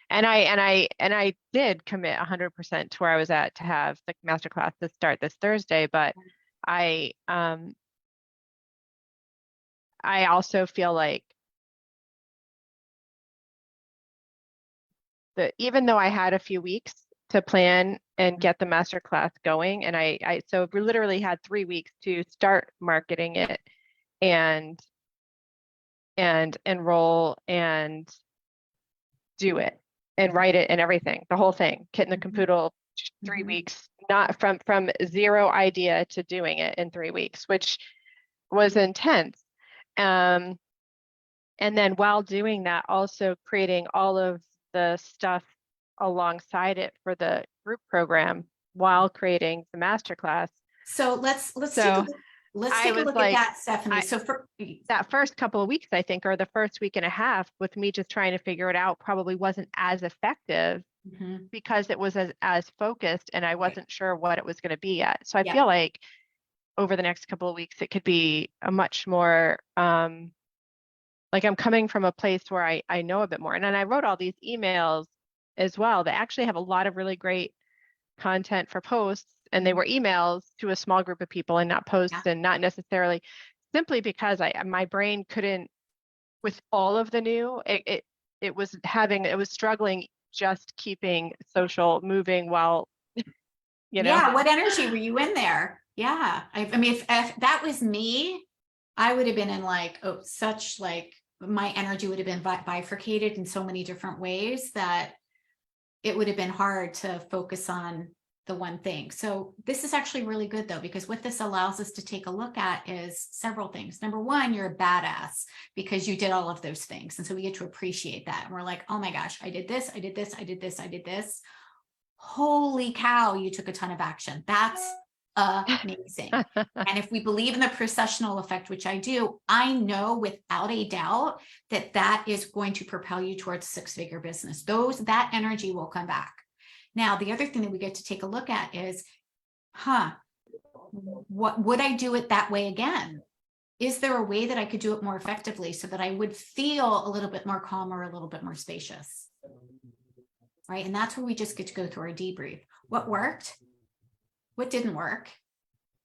S3: And I did commit 100% to where I was at to have the masterclass to start this Thursday, but I also feel like even though I had a few weeks to plan and get the masterclass going, and so we literally had 3 weeks to start marketing it and enroll and do it and write it and everything, the whole thing, kit in the caboodle, 3 weeks, not from zero idea to doing it in 3 weeks, which was intense. And then while doing that, also creating all of the stuff alongside it for the group program while creating the masterclass.
S1: So let's take a look at that, Stephanie. So for
S3: that first couple of weeks, I think, or the first week and a half with me just trying to figure it out probably wasn't as effective because it was as focused and I wasn't sure what it was going to be yet. So I feel like over the next couple of weeks, it could be a much more, like I'm coming from a place where I know a bit more. And then I wrote all these emails as well that actually have a lot of really great content for posts, and they were emails to a small group of people and not posts, and not necessarily simply because my brain couldn't, with all of the new, it was struggling just keeping social moving while,
S1: Yeah, what energy were you in there? Yeah, I mean, if that was me, I would have been in my energy would have been bifurcated in so many different ways that it would have been hard to focus on the one thing. So this is actually really good though, because what this allows us to take a look at is several things. Number one, you're a badass because you did all of those things. And so we get to appreciate that. And we're like, oh my gosh, I did this, I did this, I did this, I did this. Holy cow, you took a ton of action. That's amazing. And if we believe in the processional effect, which I do, I know without a doubt that is going to propel you towards a six-figure business. That energy will come back. Now, the other thing that we get to take a look at is, what would I do it that way again? Is there a way that I could do it more effectively so that I would feel a little bit more calm or a little bit more spacious? Right. And that's where we just get to go through our debrief. What worked? What didn't work?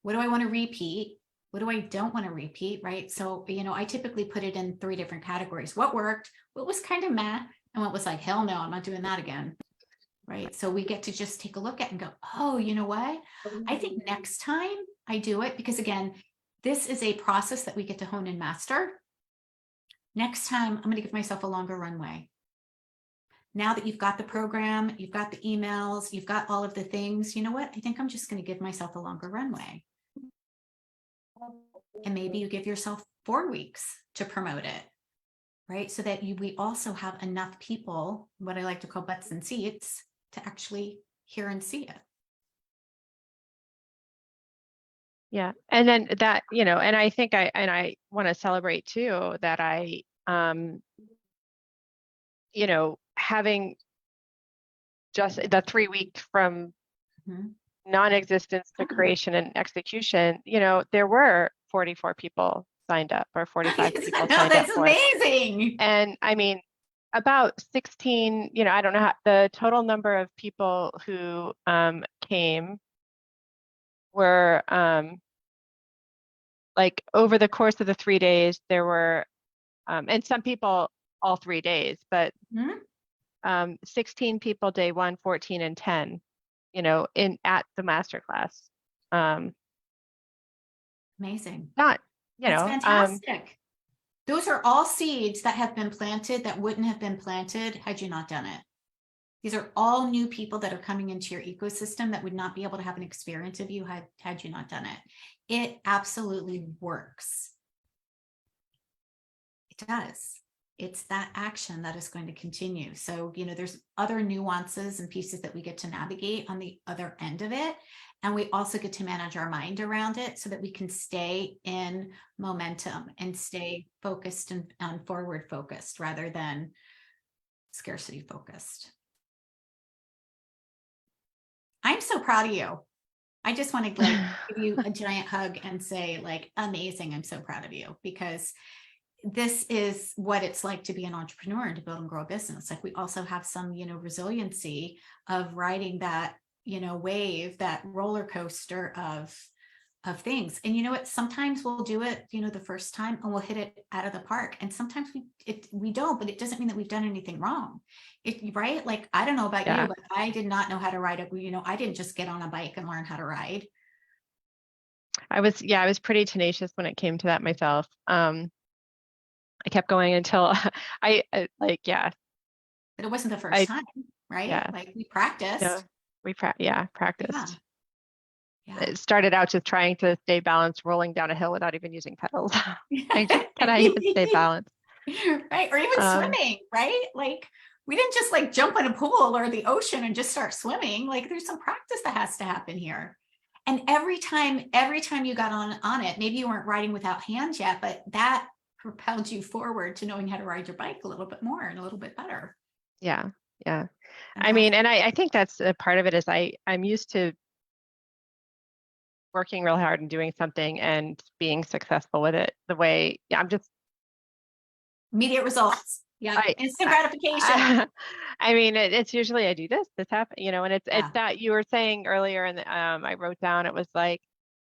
S1: What do I want to repeat? What do I don't want to repeat? Right. So, I typically put it in 3 different categories. What worked? What was kind of meh? And what was like, hell no, I'm not doing that again. Right. So we get to just take a look at and go, oh, you know what? I think next time I do it, because again, this is a process that we get to hone and master. Next time, I'm going to give myself a longer runway. Now that you've got the program, you've got the emails, you've got all of the things, you know what? I think I'm just going to give myself a longer runway. And maybe you give yourself 4 weeks to promote it, right? So that we also have enough people, what I like to call butts and seats, to actually hear and see it.
S3: Yeah. And then that, and I think I want to celebrate too, that I, having just the 3 weeks from non-existence to creation and execution, there were 44 people signed up or 45 people signed up.
S1: That's amazing.
S3: And I mean, about 16, I don't know the total number of people who came were like over the course of the 3 days, there were, and some people all 3 days, but 16 people day 1, 14 and 10, at the masterclass.
S1: Amazing.
S3: Not,
S1: That's fantastic. Those are all seeds that have been planted that wouldn't have been planted had you not done it. These are all new people that are coming into your ecosystem that would not be able to have an experience if you had you not done it. It absolutely works. It does. It's that action that is going to continue. So, there's other nuances and pieces that we get to navigate on the other end of it. And we also get to manage our mind around it so that we can stay in momentum and stay focused and forward focused rather than scarcity focused. I'm so proud of you. I just want to give you a giant hug and say, like, amazing. I'm so proud of you, because this is what it's like to be an entrepreneur and to build and grow a business. Like, we also have some, resiliency of riding that, wave, that roller coaster of things. And you know what, sometimes we'll do it, the first time and we'll hit it out of the park. And sometimes we don't, but it doesn't mean that we've done anything wrong. Right? Like, I don't know about you, but I did not know how to ride I didn't just get on a bike and learn how to ride.
S3: I was pretty tenacious when it came to that myself. I kept going until I
S1: But it wasn't the first time, right?
S3: Yeah.
S1: Like, we practiced.
S3: No, practiced.
S1: Yeah.
S3: It started out just trying to stay balanced, rolling down a hill without even using pedals. Can I even stay balanced?
S1: Right. Or even swimming, right? Like, we didn't just like jump in a pool or the ocean and just start swimming. Like, there's some practice that has to happen here. And every time you got on it, maybe you weren't riding without hands yet, but that propelled you forward to knowing how to ride your bike a little bit more and a little bit better.
S3: Yeah. I mean, and I think that's a part of it is I'm used to working real hard and doing something and being successful with it the way, I'm just
S1: immediate results. Yeah. Instant gratification.
S3: I mean, it's usually I do this happens, and it's that you were saying earlier, and I wrote down, it was like,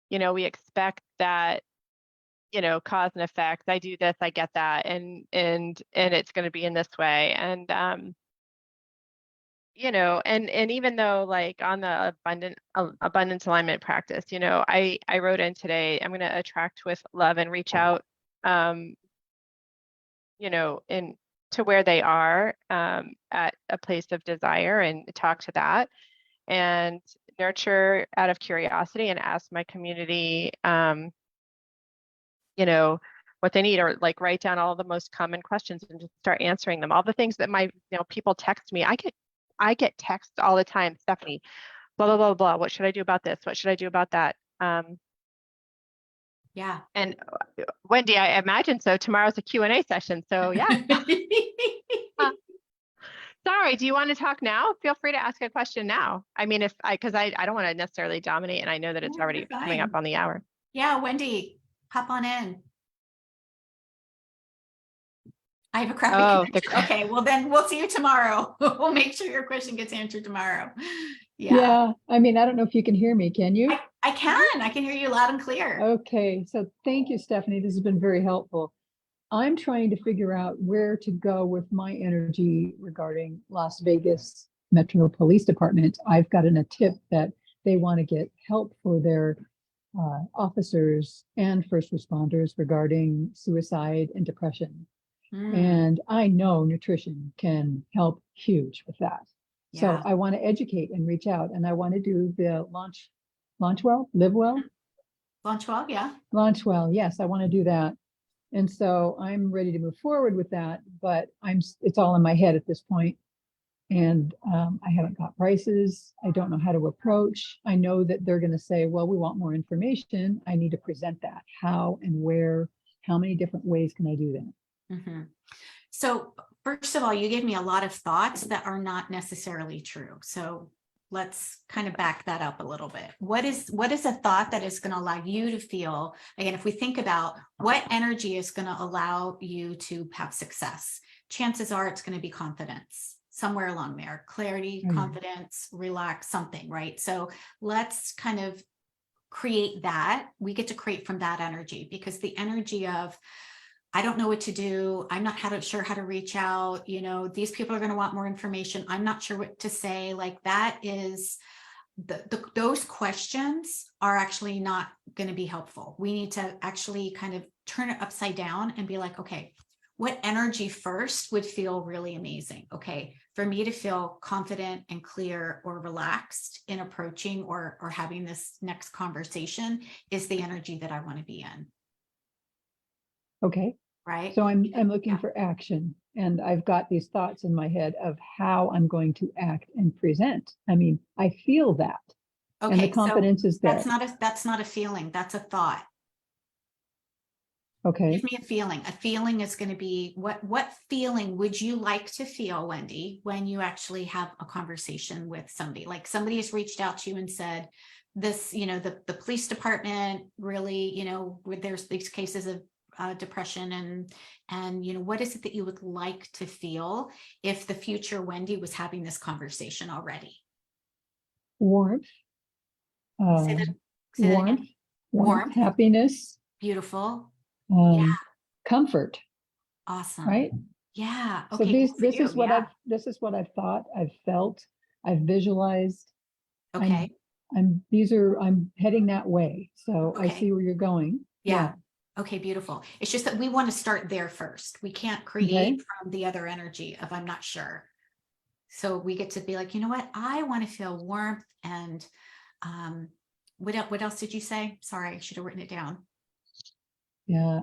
S3: we expect that, cause and effect. I do this, I get that, and it's going to be in this way. And and even though, like, on the abundance alignment practice, I wrote in today, I'm going to attract with love and reach out, in to where they are, at a place of desire, and talk to that, and nurture out of curiosity, and ask my community, what they need, or like write down all the most common questions and just start answering them. All the things that my, people text me. I get texts all the time, Stephanie, blah, blah, blah, blah. What should I do about this? What should I do about that?
S1: Yeah.
S3: And Wendy, I imagine so. Tomorrow's a Q&A session. So yeah. Sorry, do you want to talk now? Feel free to ask a question now. I mean, because I don't want to necessarily dominate, and I know that it's already coming up on the hour.
S1: Yeah, Wendy, hop on in. I have a crappy connection. Okay, well then we'll see you tomorrow. We'll make sure your question gets answered tomorrow.
S4: Yeah. I mean, I don't know if you can hear me. Can you?
S1: I can hear you loud and clear.
S4: Okay. So thank you, Stephanie. This has been very helpful. I'm trying to figure out where to go with my energy regarding Las Vegas Metro Police Department. I've gotten a tip that they want to get help for their officers and first responders regarding suicide and depression. And I know nutrition can help huge with that. Yeah. So I want to educate and reach out, and I want to do the launch well, live well.
S1: Launch well, yeah.
S4: Launch well, yes, I want to do that. And so I'm ready to move forward with that, but it's all in my head at this point. And I haven't got prices. I don't know how to approach. I know that they're going to say, well, we want more information. I need to present that. How and where, how many different ways can I do that?
S1: Mm-hmm. So first of all, you gave me a lot of thoughts that are not necessarily true. So let's kind of back that up a little bit. What is a thought that is going to allow you to feel, again, if we think about what energy is going to allow you to have success, chances are it's going to be confidence somewhere along there, clarity, confidence, relax, something, right? So let's kind of create that. We get to create from that energy, because the energy of, I don't know what to do. I'm not sure how to reach out. These people are going to want more information. I'm not sure what to say. Like, that is those questions are actually not going to be helpful. We need to actually kind of turn it upside down and be like, okay, what energy first would feel really amazing? Okay, for me to feel confident and clear or relaxed in approaching or having this next conversation is the energy that I want to be in.
S4: Okay.
S1: Right.
S4: So I'm looking
S1: Yeah.
S4: for action, and I've got these thoughts in my head of how I'm going to act and present. I mean, I feel that. And the
S1: Okay.
S4: confidence
S1: So
S4: is there.
S1: that's not a feeling. That's a thought.
S4: Okay.
S1: Give me a feeling. A feeling is going to be what feeling would you like to feel, Wendy, when you actually have a conversation with somebody? Like somebody has reached out to you and said, this, you know, the police department really, you know, where there's these cases of depression and, you know, what is it that you would like to feel if the future Wendy was having this conversation already?
S4: Warmth.
S1: Say that again.
S4: Warmth.
S1: Warmth.
S4: Happiness.
S1: Beautiful.
S4: Yeah. Comfort.
S1: Awesome.
S4: Right.
S1: Yeah.
S4: So
S1: Okay.
S4: this is what I've thought, I've felt, I've visualized.
S1: Okay.
S4: I'm heading that way. So I
S1: Okay.
S4: see where you're going.
S1: Yeah. Okay, beautiful. It's just that we want to start there first. We can't create from the other energy of I'm not sure. So we get to be like, you know what? I want to feel warmth and what else did you say? Sorry, I should have written it down.
S4: Yeah.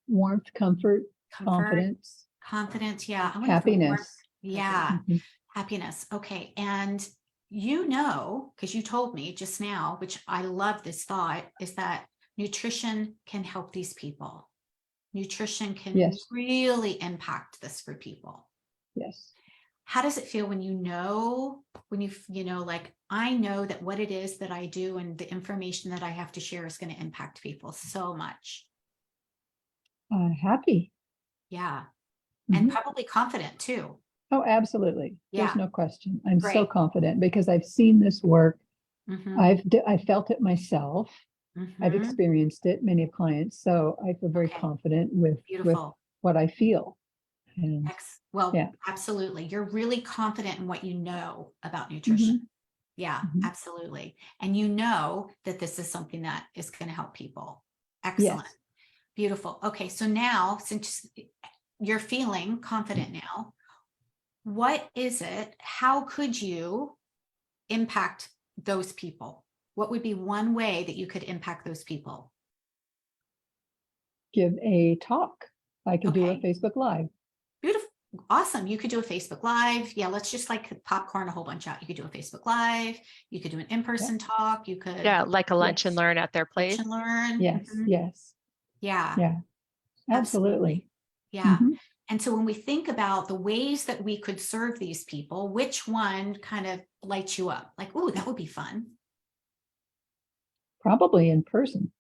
S4: Warmth, comfort,
S1: Comfort, confidence. Yeah. I want to feel warmth.
S4: happiness.
S1: Yeah.
S4: Mhm.
S1: Happiness. Okay. And you know, because you told me just now, which I love this thought, is that nutrition can help these people. Nutrition can
S4: Yes.
S1: really impact this for people.
S4: Yes.
S1: How does it feel when you know, like, I know that what it is that I do and the information that I have to share is going to impact people so much?
S4: Happy.
S1: Yeah. And
S4: Mhm.
S1: probably confident too.
S4: Oh, absolutely. There's
S1: Yeah.
S4: no question. I'm so
S1: Great.
S4: confident because I've seen this work.
S1: Mm-hmm.
S4: I felt it myself. I've
S1: Mm-hmm.
S4: experienced it, many clients. So I feel very
S1: Okay.
S4: confident with
S1: Beautiful.
S4: what I feel. And
S1: Well,
S4: yeah.
S1: absolutely. You're really confident in what you know about nutrition.
S4: Mhm.
S1: Yeah,
S4: Mhm.
S1: absolutely. And you know that this is something that is going to help people. Excellent.
S4: Yes.
S1: Beautiful. Okay. So now, since you're feeling confident now, what is it? How could you impact those people? What would be one way that you could impact those people?
S4: Give a talk. I could do a
S1: Okay.
S4: Facebook Live.
S1: Beautiful. Awesome. You could do a Facebook Live. Yeah, let's just like popcorn a whole bunch out. You could do a Facebook Live. You could do an in-person talk. You could
S3: like a lunch and
S4: Yes.
S3: learn at their
S1: lunch
S3: place.
S1: and learn.
S4: Yes.
S1: Mhm.
S4: Yes.
S1: Yeah,
S4: Yeah. Absolutely.
S1: yeah.
S4: Mhm.
S1: And so when we think about the ways that we could serve these people, which one kind of lights you up? Like, oh, that would be fun.
S4: Probably in person.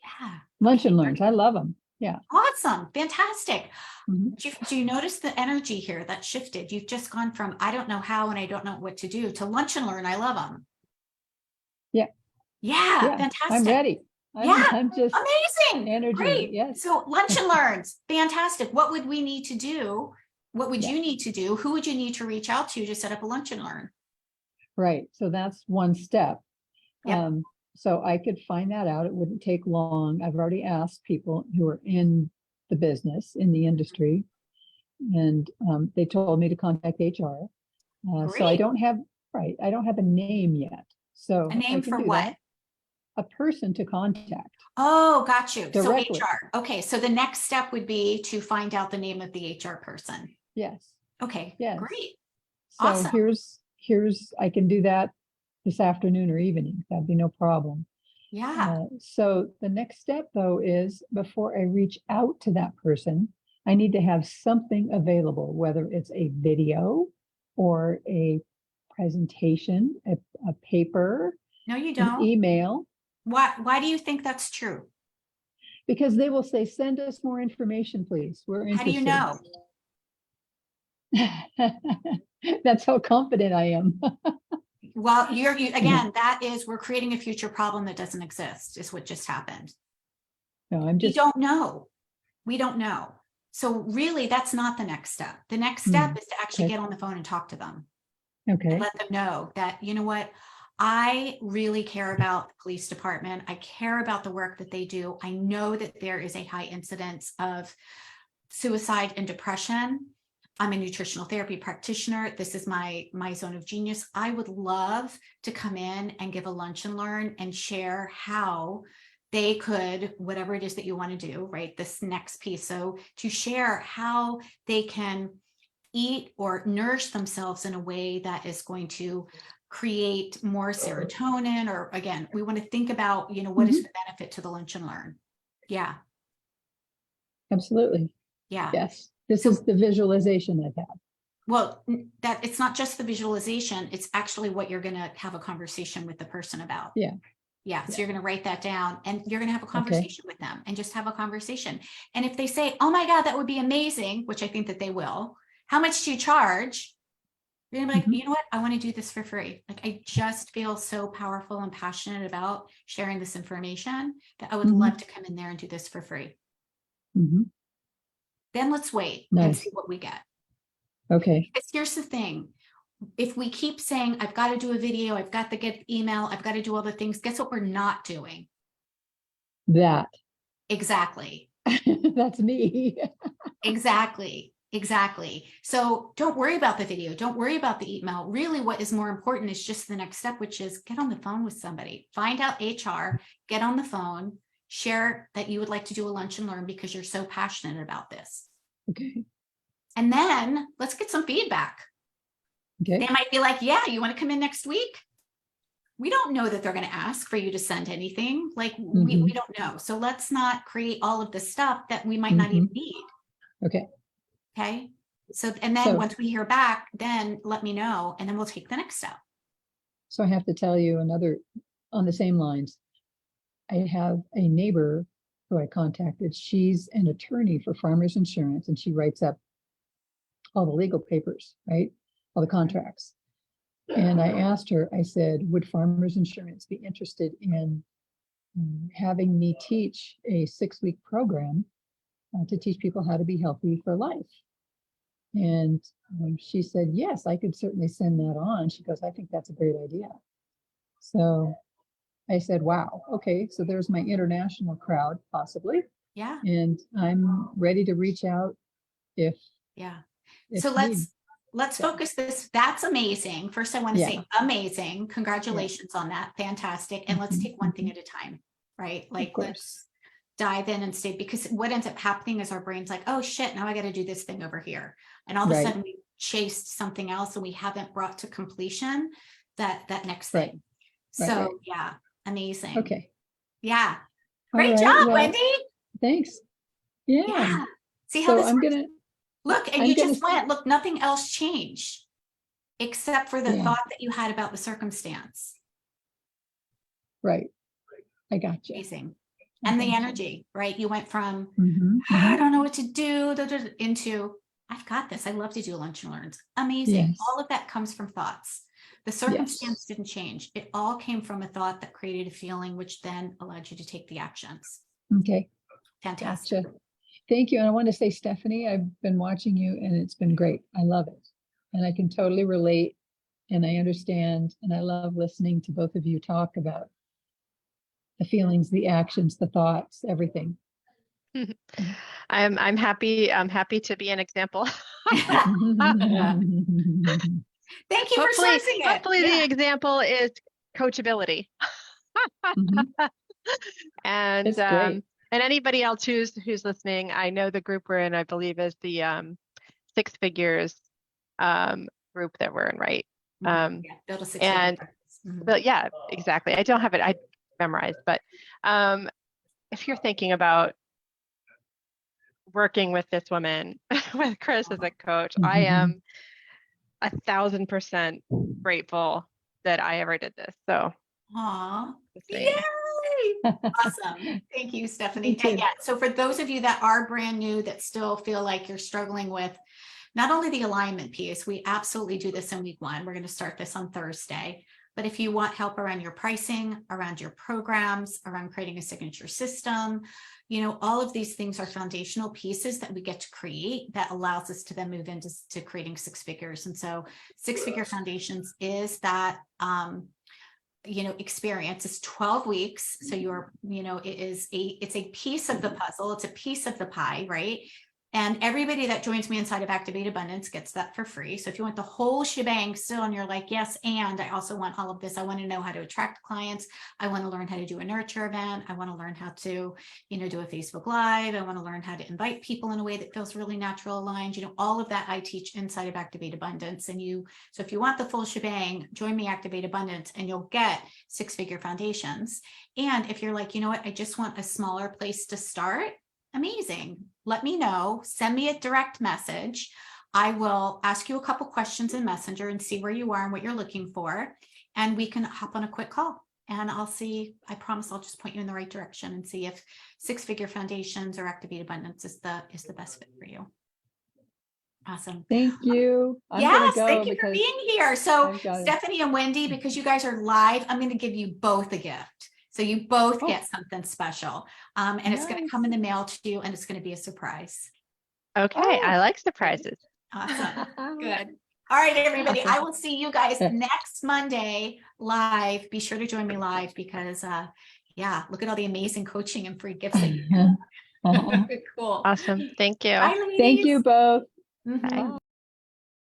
S1: Yeah.
S4: Lunch
S1: Okay,
S4: and learns. I love them. Yeah.
S1: awesome. Fantastic.
S4: Mhm.
S1: Do you notice the energy here that shifted? You've just gone from I don't know how and I don't know what to do to lunch and learn. I love them.
S4: Yeah.
S1: Yeah,
S4: Yeah. I'm
S1: fantastic.
S4: ready.
S1: Yeah,
S4: I'm just
S1: amazing.
S4: energy.
S1: Great.
S4: Yes.
S1: So lunch and learns. Fantastic. What would we need to do? What would
S4: Yeah.
S1: you need to do? Who would you need to reach out to set up a lunch and learn?
S4: Right. So that's one step.
S1: Yep.
S4: So I could find that out. It wouldn't take long. I've already asked people who are in the business, in the industry, and they told me to contact HR. So I
S1: Great.
S4: don't have, I don't have a name yet. So
S1: A
S4: I
S1: name
S4: can
S1: for
S4: do
S1: what?
S4: that. A person to contact
S1: Oh, got you.
S4: directly.
S1: So HR. Okay. So the next step would be to find out the name of the HR person.
S4: Yes.
S1: Okay.
S4: Yes.
S1: Great.
S4: So
S1: Awesome.
S4: I can do that this afternoon or evening. That'd be no problem.
S1: Yeah.
S4: So the next step though is before I reach out to that person, I need to have something available, whether it's a video or a presentation, a paper,
S1: No, you
S4: an
S1: don't.
S4: email,
S1: Why do you think that's true?
S4: because they will say, send us more information, please. We're
S1: How do you
S4: interested.
S1: know?
S4: That's how confident I am.
S1: Well, again, that is, we're creating a future problem that doesn't exist, is what just happened.
S4: No, I'm
S1: We
S4: just,
S1: don't know. We don't know. So really, that's not the next step. The next step is to actually
S4: okay.
S1: get on the phone and talk to them.
S4: Okay.
S1: And let them know that, you know what, I really care about the police department. I care about the work that they do. I know that there is a high incidence of suicide and depression. I'm a nutritional therapy practitioner. This is my zone of genius. I would love to come in and give a lunch and learn and share how they could, whatever it is that you want to do, right? This next piece. So to share how they can eat or nourish themselves in a way that is going to create more serotonin, or again, we want to think about, what is the benefit to the lunch and learn? Yeah.
S4: Absolutely.
S1: Yeah.
S4: Yes. This is the visualization I've had.
S1: Well, that it's not just the visualization, it's actually what you're going to have a conversation with the person about.
S4: Yeah.
S1: Yeah. So you're going to write that down and you're going to have a conversation with them and just have a conversation. And if they say, oh my God, that would be amazing, which I think that they will, how much do you charge? You're gonna be like, you know what? I want to do this for free. Like, I just feel so powerful and passionate about sharing this information that I would love to come in there and do this for free. Then let's wait and see what we get.
S4: Okay.
S1: Because here's the thing. If we keep saying, I've got to do a video, I've got to get email, I've got to do all the things, guess what we're not doing?
S4: That.
S1: Exactly.
S4: That's me.
S1: Exactly. Exactly. So don't worry about the video. Don't worry about the email. Really, what is more important is just the next step, which is get on the phone with somebody, find out HR, get on the phone, share that you would like to do a lunch and learn because you're so passionate about this.
S4: Okay.
S1: And then let's get some feedback.
S4: Okay.
S1: They might be like, yeah, you want to come in next week? We don't know that they're going to ask for you to send anything. Like we don't know. So let's not create all of the stuff that we might not even need.
S4: Okay.
S1: Okay. So, and then once we hear back, then let me know, and then we'll take the next step.
S4: So I have to tell you another on the same lines. I have a neighbor who I contacted. She's an attorney for Farmers Insurance, and she writes up all the legal papers, right? All the contracts. And I asked her, I said, would Farmers Insurance be interested in having me teach a 6-week program to teach people how to be healthy for life? And she said, yes, I could certainly send that on. She goes, I think that's a great idea. So I said, wow, okay, so there's my international crowd, possibly.
S1: Yeah.
S4: And I'm ready to reach out if.
S1: Yeah.
S4: If
S1: So
S4: need.
S1: let's focus this. That's amazing. First, I want to say amazing. Congratulations on that. Fantastic. And let's take one thing at a time, right? Like let's dive in and stay, because what ends up happening is our brain's like, oh shit, now I got to do this thing over here. And all of a sudden we chased something else and we haven't brought to completion that next thing. So yeah, amazing.
S4: Okay.
S1: Yeah. Great job, Wendy.
S4: Thanks. Yeah.
S1: See how
S4: so
S1: this
S4: I'm
S1: works?
S4: gonna
S1: Look, and you just went, look, nothing else changed except for the thought that you had about the circumstance.
S4: Right. I got you.
S1: Amazing. And the energy, right? You went from, I don't know what to do, into, I've got this. I love to do lunch and learns. Amazing.
S4: Yes.
S1: All of that comes from thoughts. The circumstance didn't change. It all came from a thought that created a feeling, which then allowed you to take the actions.
S4: Okay.
S1: Fantastic.
S4: Gotcha. Thank you. And I want to say, Stephanie, I've been watching you and it's been great. I love it. And I can totally relate and I understand. And I love listening to both of you talk about the feelings, the actions, the thoughts, everything.
S3: I'm happy to be an example.
S1: Thank you for sourcing it.
S3: Hopefully the example is coachability. And anybody else who's listening, I know the group we're in, I believe, is the 6 figures group that we're in, right?
S1: Build a 6-figure practice.
S3: But yeah, exactly. I don't have it. I memorized, but if you're thinking about working with this woman, with Chris as a coach, I am 1,000% grateful that I ever did this. So,
S1: yay! Awesome. Thank you, Stephanie. Yeah. So for those of you that are brand new, that still feel like you're struggling with not only the alignment piece, we absolutely do this in week 1. We're going to start this on Thursday. But if you want help around your pricing, around your programs, around creating a signature system, all of these things are foundational pieces that we get to create that allows us to then move into creating 6 figures. And so 6-figure foundations is that, experience. Is 12 weeks. So it's a piece of the puzzle. It's a piece of the pie, right? And everybody that joins me inside of Activate Abundance gets that for free. So if you want the whole shebang still, and you're like, yes, and I also want all of this, I want to know how to attract clients. I want to learn how to do a nurture event. I want to learn how to, do a Facebook Live. I want to learn how to invite people in a way that feels really natural aligned. All of that I teach inside of Activate Abundance. So if you want the full shebang, join me Activate Abundance and you'll get 6-figure foundations. And if you're like, you know what, I just want a smaller place to start, amazing. Let me know. Send me a direct message. I will ask you a couple questions in Messenger and see where you are and what you're looking for. And we can hop on a quick call and I promise I'll just point you in the right direction and see if 6-figure foundations or Activate Abundance is the best fit for you. Awesome.
S4: Thank you. I'm
S1: yes,
S4: gonna go
S1: thank you for
S4: because
S1: being here. So
S4: I've got it.
S1: Stephanie and Wendy, because you guys are live, I'm going to give you both a gift. So you both get something special. And it's going to
S4: Nice.
S1: come in the mail to you and it's going to be a surprise.
S3: Okay,
S4: Oh.
S3: I like surprises.
S1: Awesome. Good. All right, everybody.
S3: Awesome.
S1: I will see you guys next Monday live. Be sure to join me live because look at all the amazing coaching and free gifts that you get. Cool.
S3: Awesome. Thank you.
S1: Bye, ladies.
S4: Thank you both.
S1: Mhm.
S3: Bye.
S4: Bye.